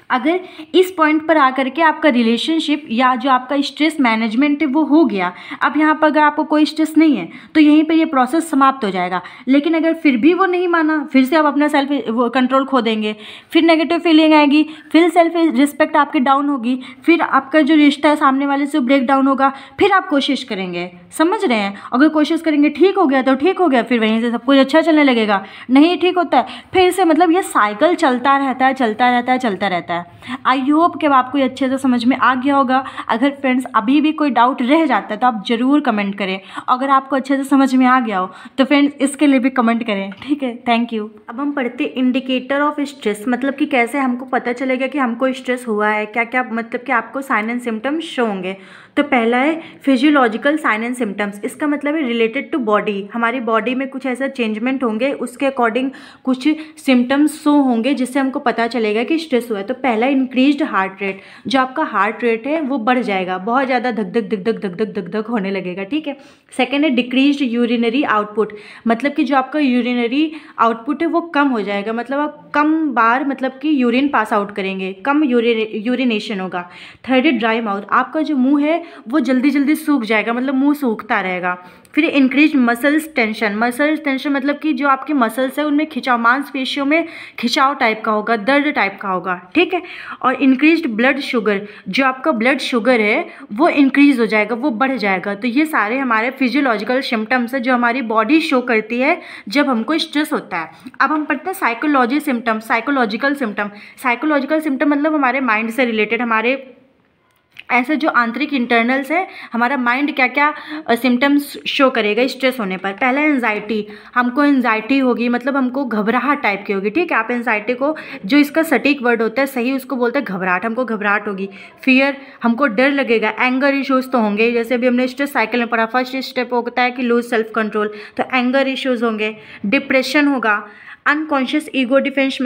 अगर इस पॉइंट पर आकर के आपका रिलेशनशिप या जो आपका स्ट्रेस मैनेजमेंट है वो हो गया, अब यहाँ पर अगर आपको कोई स्ट्रेस नहीं है तो यहीं पर ये प्रोसेस समाप्त हो जाएगा। लेकिन अगर फिर भी वो नहीं माना, फिर से आप अपना सेल्फ कंट्रोल खो देंगे, फिर नेगेटिव फीलिंग आएगी, फिर सेल्फ रिस्पेक्ट आपकी डाउन होगी, फिर आपका जो रिश्ता है सामने वाले से ब्रेक डाउन होगा, फिर आप कोशिश करेंगे। समझ रहे हैं, अगर कोशिश करेंगे ठीक हो गया तो ठीक हो गया, फिर वहीं से सब कुछ अच्छा चलने लगेगा। नहीं ठीक होता है, फिर से मतलब ये साइकिल चलता रहता है। आई होप कि आपको ये अच्छे से समझ में आ गया होगा। अगर फ्रेंड्स अभी भी कोई डाउट रह जाता है तो आप ज़रूर कमेंट करें। अगर आपको अच्छे से समझ में आ गया हो तो फ्रेंड्स इसके लिए भी कमेंट करें। ठीक है, थैंक यू। अब हम पढ़ते इंडिकेटर ऑफ स्ट्रेस, मतलब कि कैसे हमको पता चलेगा कि हमको स्ट्रेस हुआ है, क्या क्या मतलब कि आपको साइन एंड सिम्टम्स शो होंगे। तो पहला है फिजियोलॉजिकल साइन एंड सिम्टम्स। इसका मतलब है रिलेटेड टू बॉडी, हमारी बॉडी में कुछ ऐसा चेंजमेंट होंगे, उसके अकॉर्डिंग कुछ सिम्टम्स शो होंगे जिससे हमको पता चलेगा कि स्ट्रेस हुआ है। तो पहला इंक्रीज्ड हार्ट रेट, जो आपका हार्ट रेट है वो बढ़ जाएगा, बहुत ज़्यादा धक धक होने लगेगा। ठीक है, सेकेंड है डिक्रीज्ड यूरिनरी आउटपुट, मतलब कि जो आपका यूरिनरी आउटपुट है वो कम हो जाएगा, मतलब आप कम बार मतलब कि यूरिन पास आउट करेंगे, कम यूरिनेशन होगा। थर्ड है ड्राई माउथ, आपका जो मुंह है वो जल्दी जल्दी सूख जाएगा, मतलब मुंह सूखता रहेगा। फिर इंक्रीज मसल्स टेंशन मतलब कि जो आपकी मसल्स है उनमें खिंचाव, मांसपेशियों में खिंचाव टाइप का होगा, दर्द टाइप का होगा, ठीक है। और इंक्रीज्ड ब्लड शुगर, जो आपका ब्लड शुगर है वो इंक्रीज हो जाएगा, वो बढ़ जाएगा। तो ये सारे हमारे फिजियोलॉजिकल सिम्टम्स है जो हमारी बॉडी शो करती है जब हमको स्ट्रेस होता है। अब हम पढ़ते हैं साइकोलॉजिकल सिम्टम मतलब हमारे माइंड से रिलेटेड, हमारे ऐसे जो आंतरिक इंटरनल्स है, हमारा माइंड क्या क्या सिम्टम्स शो करेगा स्ट्रेस होने पर। पहला एंजाइटी, हमको एंजाइटी होगी, मतलब हमको घबराहट टाइप की होगी, ठीक है। आप एंजाइटी को, जो इसका सटीक वर्ड होता है सही, उसको बोलते हैं घबराहट, हमको घबराहट होगी। फियर, हमको डर लगेगा। एंगर इश्यूज तो होंगे, जैसे अभी हमने स्ट्रेस साइकिल में पढ़ा, फर्स्ट स्टेप होता है कि लूज सेल्फ कंट्रोल, तो एंगर इश्यूज होंगे। डिप्रेशन होगा। Unconscious ego defence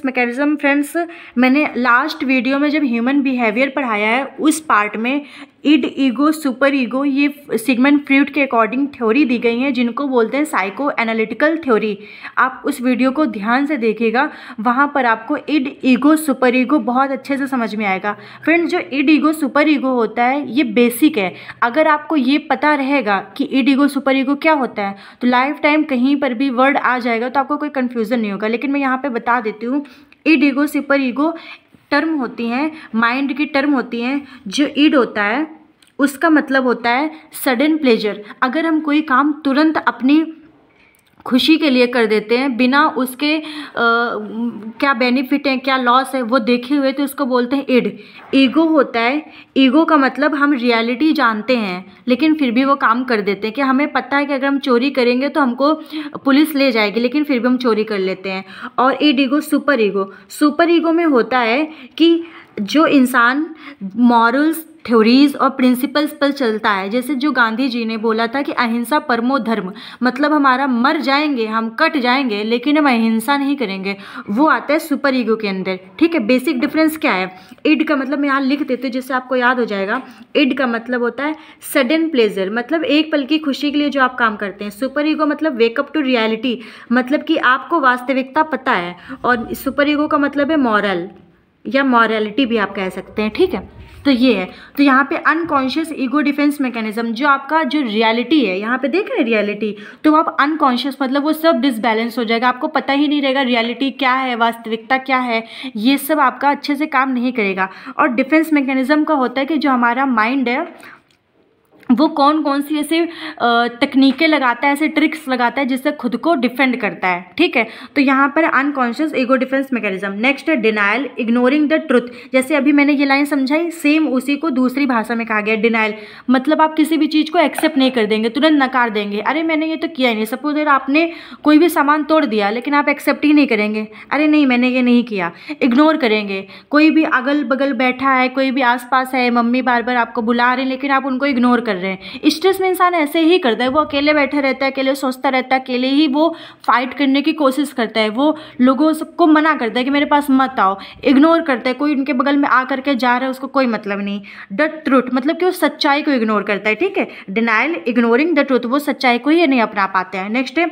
mechanism friends, मैंने लास्ट वीडियो में जब ह्यूमन बिहेवियर पढ़ाया है उस पार्ट में इड, ईगो, सुपर ईगो, ये सिगमंड फ्रॉइड के अकॉर्डिंग थ्योरी दी गई हैं जिनको बोलते हैं साइको एनालिटिकल थ्योरी। आप उस वीडियो को ध्यान से देखिएगा, वहाँ पर आपको इड, ईगो, सुपर ईगो बहुत अच्छे से समझ में आएगा। फ्रेंड्स, जो इड, ईगो, सुपर ईगो होता है ये बेसिक है। अगर आपको ये पता रहेगा कि इड, ईगो, सुपर ईगो क्या होता है तो लाइफ टाइम कहीं पर भी वर्ड आ जाएगा तो आपको कोई कन्फ्यूज़न नहीं होगा। लेकिन मैं यहाँ पर बता देती हूँ, id, ego, super ego term होती हैं, माइंड की टर्म होती हैं। जो इड होता है उसका मतलब होता है सडन प्लेजर। अगर हम कोई काम तुरंत अपनी खुशी के लिए कर देते हैं बिना उसके क्या बेनिफिट है क्या लॉस है वो देखे हुए, तो उसको बोलते हैं इड। ईगो होता है, ईगो का मतलब हम रियलिटी जानते हैं लेकिन फिर भी वो काम कर देते हैं, कि हमें पता है कि अगर हम चोरी करेंगे तो हमको पुलिस ले जाएगी लेकिन फिर भी हम चोरी कर लेते हैं। और इड, ईगो, सुपर ईगो में होता है कि जो इंसान मॉरल्स, थ्योरीज और प्रिंसिपल्स पर चलता है, जैसे जो गांधी जी ने बोला था कि अहिंसा परमो धर्म, मतलब हमारा मर जाएंगे, हम कट जाएंगे लेकिन हम अहिंसा नहीं करेंगे, वो आता है सुपर ईगो के अंदर, ठीक है। बेसिक डिफरेंस क्या है? इड का मतलब मैं यहाँ लिख देती हूँ जिससे आपको याद हो जाएगा। इड का मतलब होता है सडन प्लेजर, मतलब एक पल की खुशी के लिए जो आप काम करते हैं। सुपर ईगो मतलब वेकअप टू रियलिटी, मतलब कि आपको वास्तविकता पता है। और सुपर ईगो का मतलब है मॉरल या मॉरलिटी भी आप कह सकते हैं, ठीक है। तो ये है, तो यहाँ पे अनकॉन्शियस ईगो डिफेंस मैकेनिज्म, जो आपका जो रियलिटी है, यहाँ पे देख रहे हैं रियलिटी, तो आप अनकॉन्शियस मतलब वो सब डिसबैलेंस हो जाएगा, आपको पता ही नहीं रहेगा रियलिटी क्या है, वास्तविकता क्या है, ये सब आपका अच्छे से काम नहीं करेगा। और डिफेंस मैकेनिज्म का होता है कि जो हमारा माइंड है वो कौन कौन सी ऐसे तकनीकें लगाता है, ऐसे ट्रिक्स लगाता है जिससे खुद को डिफेंड करता है, ठीक है। तो यहाँ पर unconscious ego defence mechanism. Next है डिनाइल, इग्नोरिंग द ट्रुथ। जैसे अभी मैंने ये लाइन समझाई, सेम उसी को दूसरी भाषा में कहा गया डिनाइल, मतलब आप किसी भी चीज़ को एक्सेप्ट नहीं कर देंगे, तुरंत नकार देंगे, अरे मैंने ये तो किया ही नहीं। सपोज अगर आपने कोई भी सामान तोड़ दिया लेकिन आप एक्सेप्ट ही नहीं करेंगे, अरे नहीं मैंने ये नहीं किया, इग्नोर करेंगे। कोई भी अगल बगल बैठा है, कोई भी आसपास है, मम्मी बार बार आपको बुला रहे हैं लेकिन आप उनको इग्नोर कर रहे हैं। स्ट्रेस में इंसान ऐसे ही करता है, वो अकेले बैठा रहता है, अकेले सोचता रहता है, अकेले ही वो फाइट करने की कोशिश करता है, वो लोगों सबको मना करता है कि मेरे पास मत आओ, इग्नोर करता है, कोई उनके बगल में आ करके जा रहा है उसको कोई मतलब नहीं। द ट्रूथ मतलब कि वो सच्चाई को इग्नोर करता है, ठीक है। डिनाइल, इग्नोरिंग द ट्रूथ, वो सच्चाई को ही नहीं अपना पाते हैं। नेक्स्ट है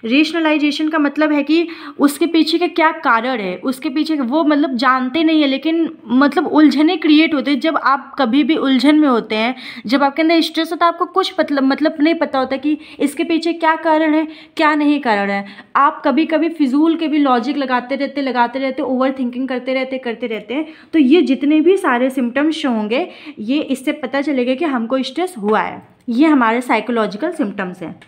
रेशनलाइजेशन का मतलब है कि उसके पीछे का क्या कारण है, उसके पीछे वो मतलब जानते नहीं है लेकिन मतलब उलझने क्रिएट होते हैं। जब आप कभी भी उलझन में होते हैं, जब आपके अंदर स्ट्रेस होता है, आपको कुछ मतलब नहीं पता होता कि इसके पीछे क्या कारण है क्या नहीं कारण है। आप कभी कभी फिजूल के भी लॉजिक लगाते रहते ओवर थिंकिंग करते रहते हैं। तो ये जितने भी सारे सिम्टम्स होंगे ये इससे पता चलेगा कि हमको स्ट्रेस हुआ है। ये हमारे साइकोलॉजिकल सिम्टम्स हैं।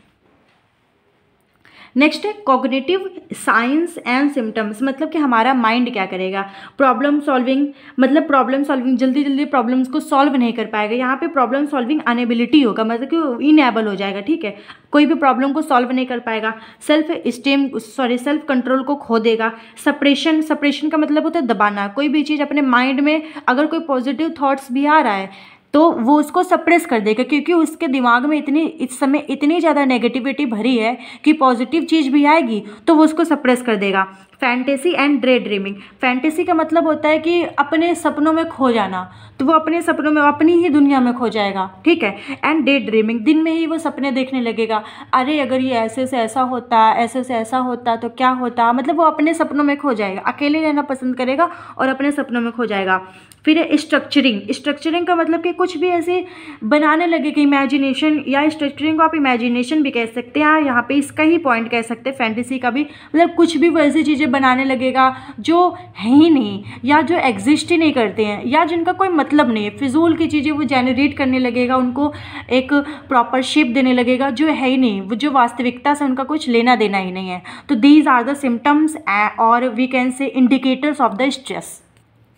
नेक्स्ट है कॉग्निटिव साइंस एंड सिम्टम्स, मतलब कि हमारा माइंड क्या करेगा। प्रॉब्लम सॉल्विंग मतलब प्रॉब्लम सॉल्विंग, जल्दी जल्दी प्रॉब्लम्स को सॉल्व नहीं कर पाएगा। यहाँ पे प्रॉब्लम सॉल्विंग अनेबिलिटी होगा, मतलब कि इनेबल हो जाएगा, ठीक है। कोई भी प्रॉब्लम को सॉल्व नहीं कर पाएगा। सेल्फ कंट्रोल को खो देगा। सप्रेशन का मतलब होता है दबाना। कोई भी चीज़ अपने माइंड में अगर कोई पॉजिटिव थॉट्स भी आ रहा है तो वो उसको सप्रेस कर देगा, क्योंकि उसके दिमाग में इस समय इतनी ज़्यादा नेगेटिविटी भरी है कि पॉजिटिव चीज़ भी आएगी तो वो उसको सप्रेस कर देगा। Fantasy and dre dreaming. Fantasy का मतलब होता है कि अपने सपनों में खो जाना, तो वो अपने सपनों में अपनी ही दुनिया में खो जाएगा, ठीक है। एंड डे ड्रीमिंग, दिन में ही वो सपने देखने लगेगा, अरे अगर ये ऐसे से ऐसा होता, ऐसे से ऐसा होता तो क्या होता, मतलब वो अपने सपनों में खो जाएगा, अकेले रहना पसंद करेगा और अपने सपनों में खो जाएगा। फिर है स्ट्रक्चरिंग। स्ट्रक्चरिंग का मतलब कि कुछ भी ऐसे बनाने लगेगा, इमेजिनेशन, या स्ट्रक्चरिंग को आप इमेजिनेशन भी कह सकते हैं, यहाँ पे इसका ही पॉइंट कह सकते हैं फैंटेसी का भी, मतलब कुछ भी वो ऐसी चीज़ें बनाने लगेगा जो है ही नहीं, या जो एग्जिस्ट ही नहीं करते हैं, या जिनका कोई मतलब नहीं है, फिजूल की चीज़ें वो जेनरेट करने लगेगा, उनको एक प्रॉपर शेप देने लगेगा जो है ही नहीं, वो जो वास्तविकता से उनका कुछ लेना देना ही नहीं है। तो दीज आर द सिम्टम्स और we can say indicators of the stress.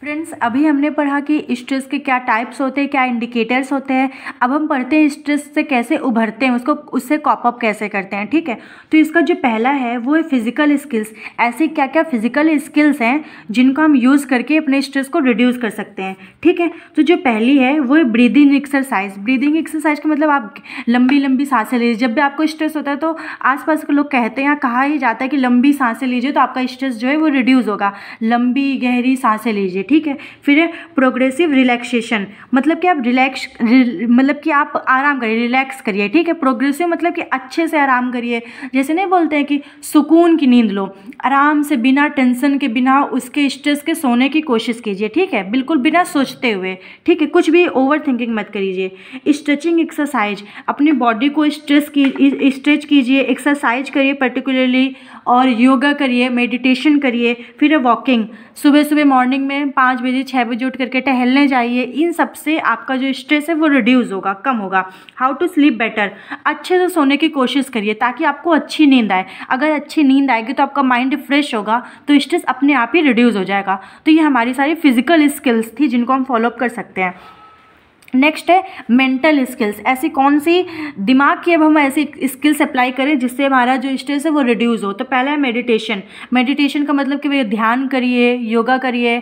Friends, अभी हमने पढ़ा कि स्ट्रेस के क्या टाइप्स होते हैं, क्या इंडिकेटर्स होते हैं। अब हम पढ़ते हैं स्ट्रेस से कैसे उभरते हैं, उससे कॉप अप कैसे करते हैं, ठीक है। तो इसका जो पहला है वो है फिजिकल स्किल्स। ऐसे क्या क्या फिजिकल स्किल्स हैं जिनको हम यूज़ करके अपने स्ट्रेस को रिड्यूस कर सकते हैं, ठीक है। तो जो पहली है वो है ब्रीदिंग एक्सरसाइज। ब्रीदिंग एक्सरसाइज का मतलब आप लंबी लंबी सांसें लीजिए। जब भी आपको स्ट्रेस होता है तो आसपास के लोग कहते हैं या कहा ही जाता है कि लंबी सांसें लीजिए तो आपका स्ट्रेस जो है वो रिड्यूस होगा। लंबी गहरी सांसें लीजिए, ठीक है। फिर है प्रोग्रेसिव रिलैक्सेशन, मतलब कि आप मतलब कि आप आराम करिए, रिलैक्स करिए, ठीक है। प्रोग्रेसिव मतलब कि अच्छे से आराम करिए, जैसे नहीं बोलते हैं कि सुकून की नींद लो, आराम से बिना टेंशन के, बिना उसके स्ट्रेस के सोने की कोशिश कीजिए, ठीक है, बिल्कुल बिना सोचते हुए, ठीक है। कुछ भी ओवर थिंकिंग मत करिए। स्ट्रेचिंग एक्सरसाइज, अपनी बॉडी को स्ट्रेच कीजिए, एक्सरसाइज करिए पर्टिकुलरली, और योगा करिए, मेडिटेशन करिए। फिर है वॉकिंग, सुबह सुबह मॉर्निंग में 5 बजे 6 बजे उठ करके टहलने जाइए। इन सब से आपका जो स्ट्रेस है वो रिड्यूस होगा, कम होगा। हाउ टू स्लीप बेटर, अच्छे से सोने की कोशिश करिए ताकि आपको अच्छी नींद आए। अगर अच्छी नींद आएगी तो आपका माइंड फ्रेश होगा, तो स्ट्रेस अपने आप ही रिड्यूस हो जाएगा। तो ये हमारी सारी फिजिकल स्किल्स थी जिनको हम फॉलोअप कर सकते हैं। नेक्स्ट है मेंटल स्किल्स। ऐसी कौन सी दिमाग की अब हम ऐसी स्किल्स अप्लाई करें जिससे हमारा जो स्ट्रेस है वो रिड्यूस हो। तो पहला है मेडिटेशन। मेडिटेशन का मतलब कि भाई ध्यान करिए, योगा करिए,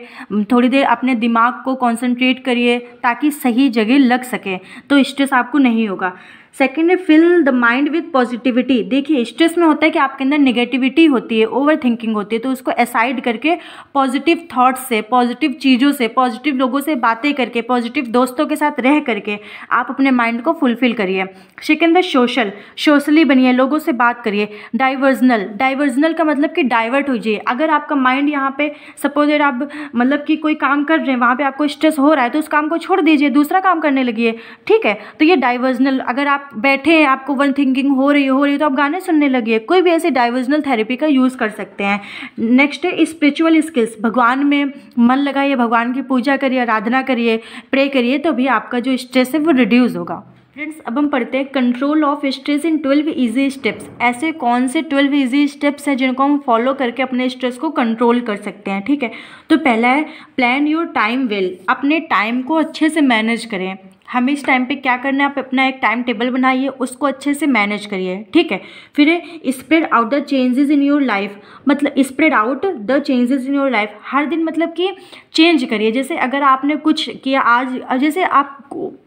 थोड़ी देर अपने दिमाग को कंसंट्रेट करिए ताकि सही जगह लग सके, तो स्ट्रेस आपको नहीं होगा। सेकेंड है fill the mind with positivity. देखिए स्ट्रेस में होता है कि आपके अंदर नेगेटिविटी होती है, ओवर थिंकिंग होती है, तो उसको असाइड करके पॉजिटिव थॉट्स से, पॉजिटिव चीज़ों से, पॉजिटिव लोगों से बातें करके, पॉजिटिव दोस्तों के साथ रह करके आप अपने माइंड को फुलफिल करिए। सेकेंड है सोशल, सोशली बनिए, लोगों से बात करिए। डाइवर्जनल, डाइवर्जनल का मतलब कि डाइवर्ट होइए। अगर आपका माइंड यहाँ पे सपोज आप मतलब कि कोई काम कर रहे हैं, वहाँ पे आपको स्ट्रेस हो रहा है तो उस काम को छोड़ दीजिए, दूसरा काम करने लगिए, ठीक है। तो ये डाइवर्जनल, अगर आप बैठे हैं, आपको वन थिंकिंग हो रही है तो आप गाने सुनने लगिए, कोई भी ऐसी डाइवर्जनल थेरेपी का यूज़ कर सकते हैं। नेक्स्ट है स्पिरिचुअल स्किल्स। भगवान में मन लगाइए, भगवान की पूजा करिए, आराधना करिए, प्रे करिए, तो भी आपका जो स्ट्रेस है वो रिड्यूस होगा। फ्रेंड्स, अब हम पढ़ते हैं control of stress in 12 easy steps. ऐसे कौन से 12 इजी स्टेप्स हैं जिनको हम फॉलो करके अपने स्ट्रेस को कंट्रोल कर सकते हैं, ठीक है। तो पहला है प्लान योर टाइम वेल। अपने टाइम को अच्छे से मैनेज करें। हमें इस टाइम पे क्या करना है, आप अपना एक टाइम टेबल बनाइए, उसको अच्छे से मैनेज करिए, ठीक है। फिर है spread out the changes in your life. मतलब spread out the changes in your life, हर दिन मतलब कि चेंज करिए। जैसे अगर आपने कुछ किया आज, जैसे आप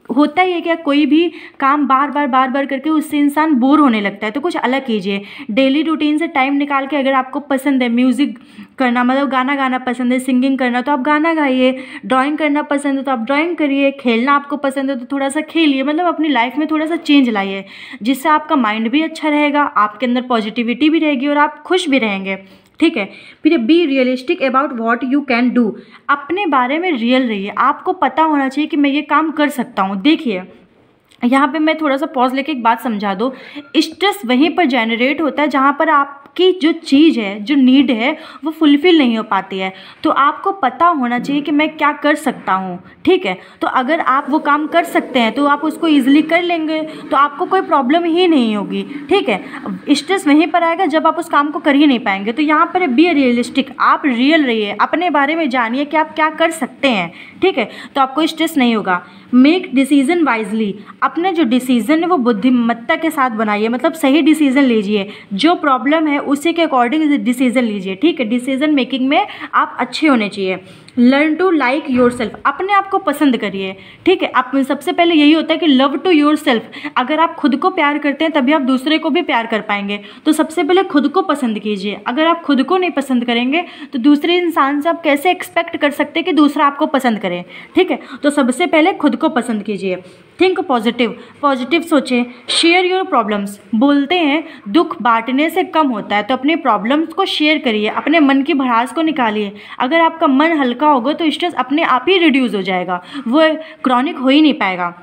होता ही है कि कोई भी काम बार बार करके उससे इंसान बोर होने लगता है, तो कुछ अलग कीजिए। डेली रूटीन से टाइम निकाल के, अगर आपको पसंद है म्यूज़िक करना, मतलब गाना गाना पसंद है, सिंगिंग करना, तो आप गाना गाइए। ड्राइंग करना पसंद है तो आप ड्राइंग करिए। खेलना आपको पसंद है तो थोड़ा सा खेलिए। मतलब अपनी लाइफ में थोड़ा सा चेंज लाइए, जिससे आपका माइंड भी अच्छा रहेगा, आपके अंदर पॉजिटिविटी भी रहेगी और आप खुश भी रहेंगे, ठीक है। फिर be realistic about what you can do. अपने बारे में रियल रहिए, आपको पता होना चाहिए कि मैं ये काम कर सकता हूँ। देखिए यहाँ पे मैं थोड़ा सा पॉज लेके एक बात समझा दूँ। स्ट्रेस वहीं पर जनरेट होता है जहाँ पर आपकी जो चीज़ है, जो नीड है, वो फुलफ़िल नहीं हो पाती है। तो आपको पता होना चाहिए कि मैं क्या कर सकता हूँ, ठीक है। तो अगर आप वो काम कर सकते हैं तो आप उसको ईजिली कर लेंगे, तो आपको कोई प्रॉब्लम ही नहीं होगी, ठीक है। स्ट्रेस वहीं पर आएगा जब आप उस काम को कर ही नहीं पाएंगे। तो यहाँ पर बी रियलिस्टिक, आप रियल रहिए, अपने बारे में जानिए कि आप क्या कर सकते हैं, ठीक है। तो आपको स्ट्रेस नहीं होगा। मेक डिसीजन वाइजली, अपने जो डिसीजन है वो बुद्धिमत्ता के साथ बनाइए, मतलब सही डिसीजन लीजिए। जो प्रॉब्लम है उसी के अकॉर्डिंग डिसीजन लीजिए, ठीक है। डिसीजन मेकिंग में आप अच्छे होने चाहिए। Learn to like yourself, अपने आप को पसंद करिए, ठीक है। आप सबसे पहले यही होता है कि लव टू योर सेल्फ, अगर आप खुद को प्यार करते हैं तभी आप दूसरे को भी प्यार कर पाएंगे। तो सबसे पहले खुद को पसंद कीजिए। अगर आप खुद को नहीं पसंद करेंगे तो दूसरे इंसान से आप कैसे एक्सपेक्ट कर सकते हैं कि दूसरा आपको पसंद करे, ठीक है। तो सबसे पहले खुद को पसंद कीजिए। थिंक पॉजिटिव, पॉजिटिव सोचें। शेयर योर प्रॉब्लम्स, बोलते हैं दुख बांटने से कम होता है, तो अपने प्रॉब्लम्स को शेयर करिए, अपने मन की भड़ास को निकालिए। अगर आपका मन हल्का होगा तो स्ट्रेस अपने आप ही रिड्यूस हो जाएगा, वो क्रॉनिक हो ही नहीं पाएगा।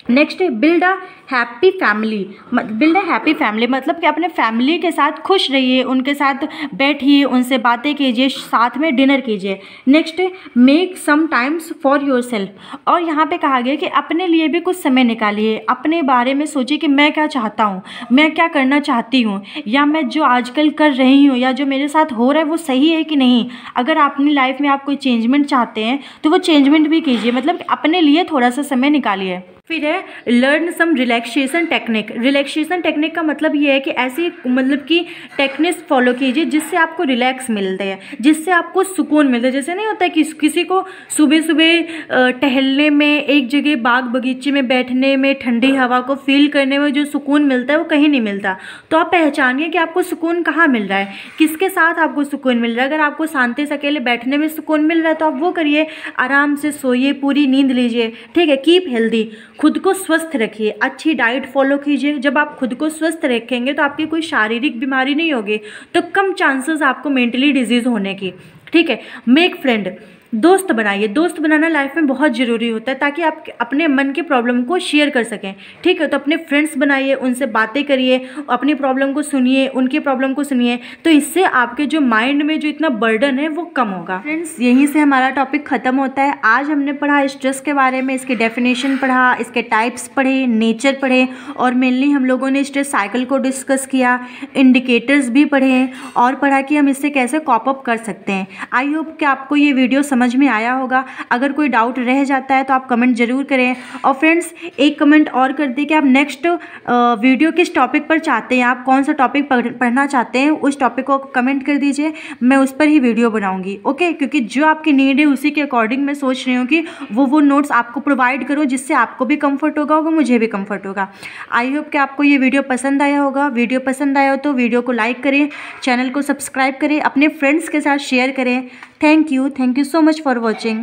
Next, build a happy family. Build a happy family मतलब कि अपने फैमिली के साथ खुश रहिए, उनके साथ बैठिए, उनसे बातें कीजिए, साथ में डिनर कीजिए। Next, make some times for yourself, और यहाँ पे कहा गया कि अपने लिए भी कुछ समय निकालिए, अपने बारे में सोचिए कि मैं क्या चाहता हूँ, मैं क्या करना चाहती हूँ, या मैं जो आजकल कर रही हूँ या जो मेरे साथ हो रहा है वो सही है कि नहीं। अगर अपनी लाइफ में आप कोई चेंजमेंट चाहते हैं तो वो चेंजमेंट भी कीजिए, मतलब कि अपने लिए थोड़ा सा समय निकालिए। फिर है learn some relaxation technique. Relaxation technique का मतलब ये है कि ऐसी मतलब कि टेक्निक्स फॉलो कीजिए जिससे आपको रिलैक्स मिलते हैं, जिससे आपको सुकून मिलता है। जैसे नहीं होता है कि किसी को सुबह सुबह टहलने में, एक जगह बाग बगीचे में बैठने में, ठंडी हवा को फील करने में जो सुकून मिलता है वो कहीं नहीं मिलता। तो आप पहचानिए कि आपको सुकून कहाँ मिल रहा है, किसके साथ आपको सुकून मिल रहा है। अगर आपको शांति से अकेले बैठने में सुकून मिल रहा है तो आप वो करिए, आराम से सोइए, पूरी नींद लीजिए, ठीक है। कीप हेल्दी, खुद को स्वस्थ रखिए, अच्छी डाइट फॉलो कीजिए। जब आप खुद को स्वस्थ रखेंगे तो आपकी कोई शारीरिक बीमारी नहीं होगी, तो कम चांसेस आपको मेंटली डिजीज होने की, ठीक है। मेक फ्रेंड, दोस्त बनाइए। दोस्त बनाना लाइफ में बहुत ज़रूरी होता है ताकि आप अपने मन के प्रॉब्लम को शेयर कर सकें, ठीक है। तो अपने फ्रेंड्स बनाइए, उनसे बातें करिए, अपनी प्रॉब्लम को सुनिए, उनकी प्रॉब्लम को सुनिए, तो इससे आपके जो माइंड में जो इतना बर्डन है वो कम होगा। फ्रेंड्स, यहीं से हमारा टॉपिक ख़त्म होता है। आज हमने पढ़ा स्ट्रेस के बारे में, इसकी डेफिनेशन पढ़ा, इसके टाइप्स पढ़े, नेचर पढ़े, और मेनली हम लोगों ने स्ट्रेस साइकिल को डिस्कस किया, इंडिकेटर्स भी पढ़े, और पढ़ा कि हम इससे कैसे कॉप अप कर सकते हैं। आई होप कि आपको ये वीडियो समझ में आया होगा। अगर कोई डाउट रह जाता है तो आप कमेंट जरूर करें। और फ्रेंड्स, एक कमेंट और कर दें कि आप नेक्स्ट वीडियो किस टॉपिक पर चाहते हैं, आप कौन सा टॉपिक पढ़ना चाहते हैं, उस टॉपिक को कमेंट कर दीजिए, मैं उस पर ही वीडियो बनाऊंगी, ओके। क्योंकि जो आपकी नीड है उसी के अकॉर्डिंग मैं सोच रही हूँ कि वो नोट्स आपको प्रोवाइड करूँ, जिससे आपको भी कम्फर्ट होगा और मुझे भी कम्फर्ट होगा। आई होप कि आपको ये वीडियो पसंद आया होगा। वीडियो पसंद आया हो तो वीडियो को लाइक करें, चैनल को सब्सक्राइब करें, अपने फ्रेंड्स के साथ शेयर करें। Thank you so much for watching.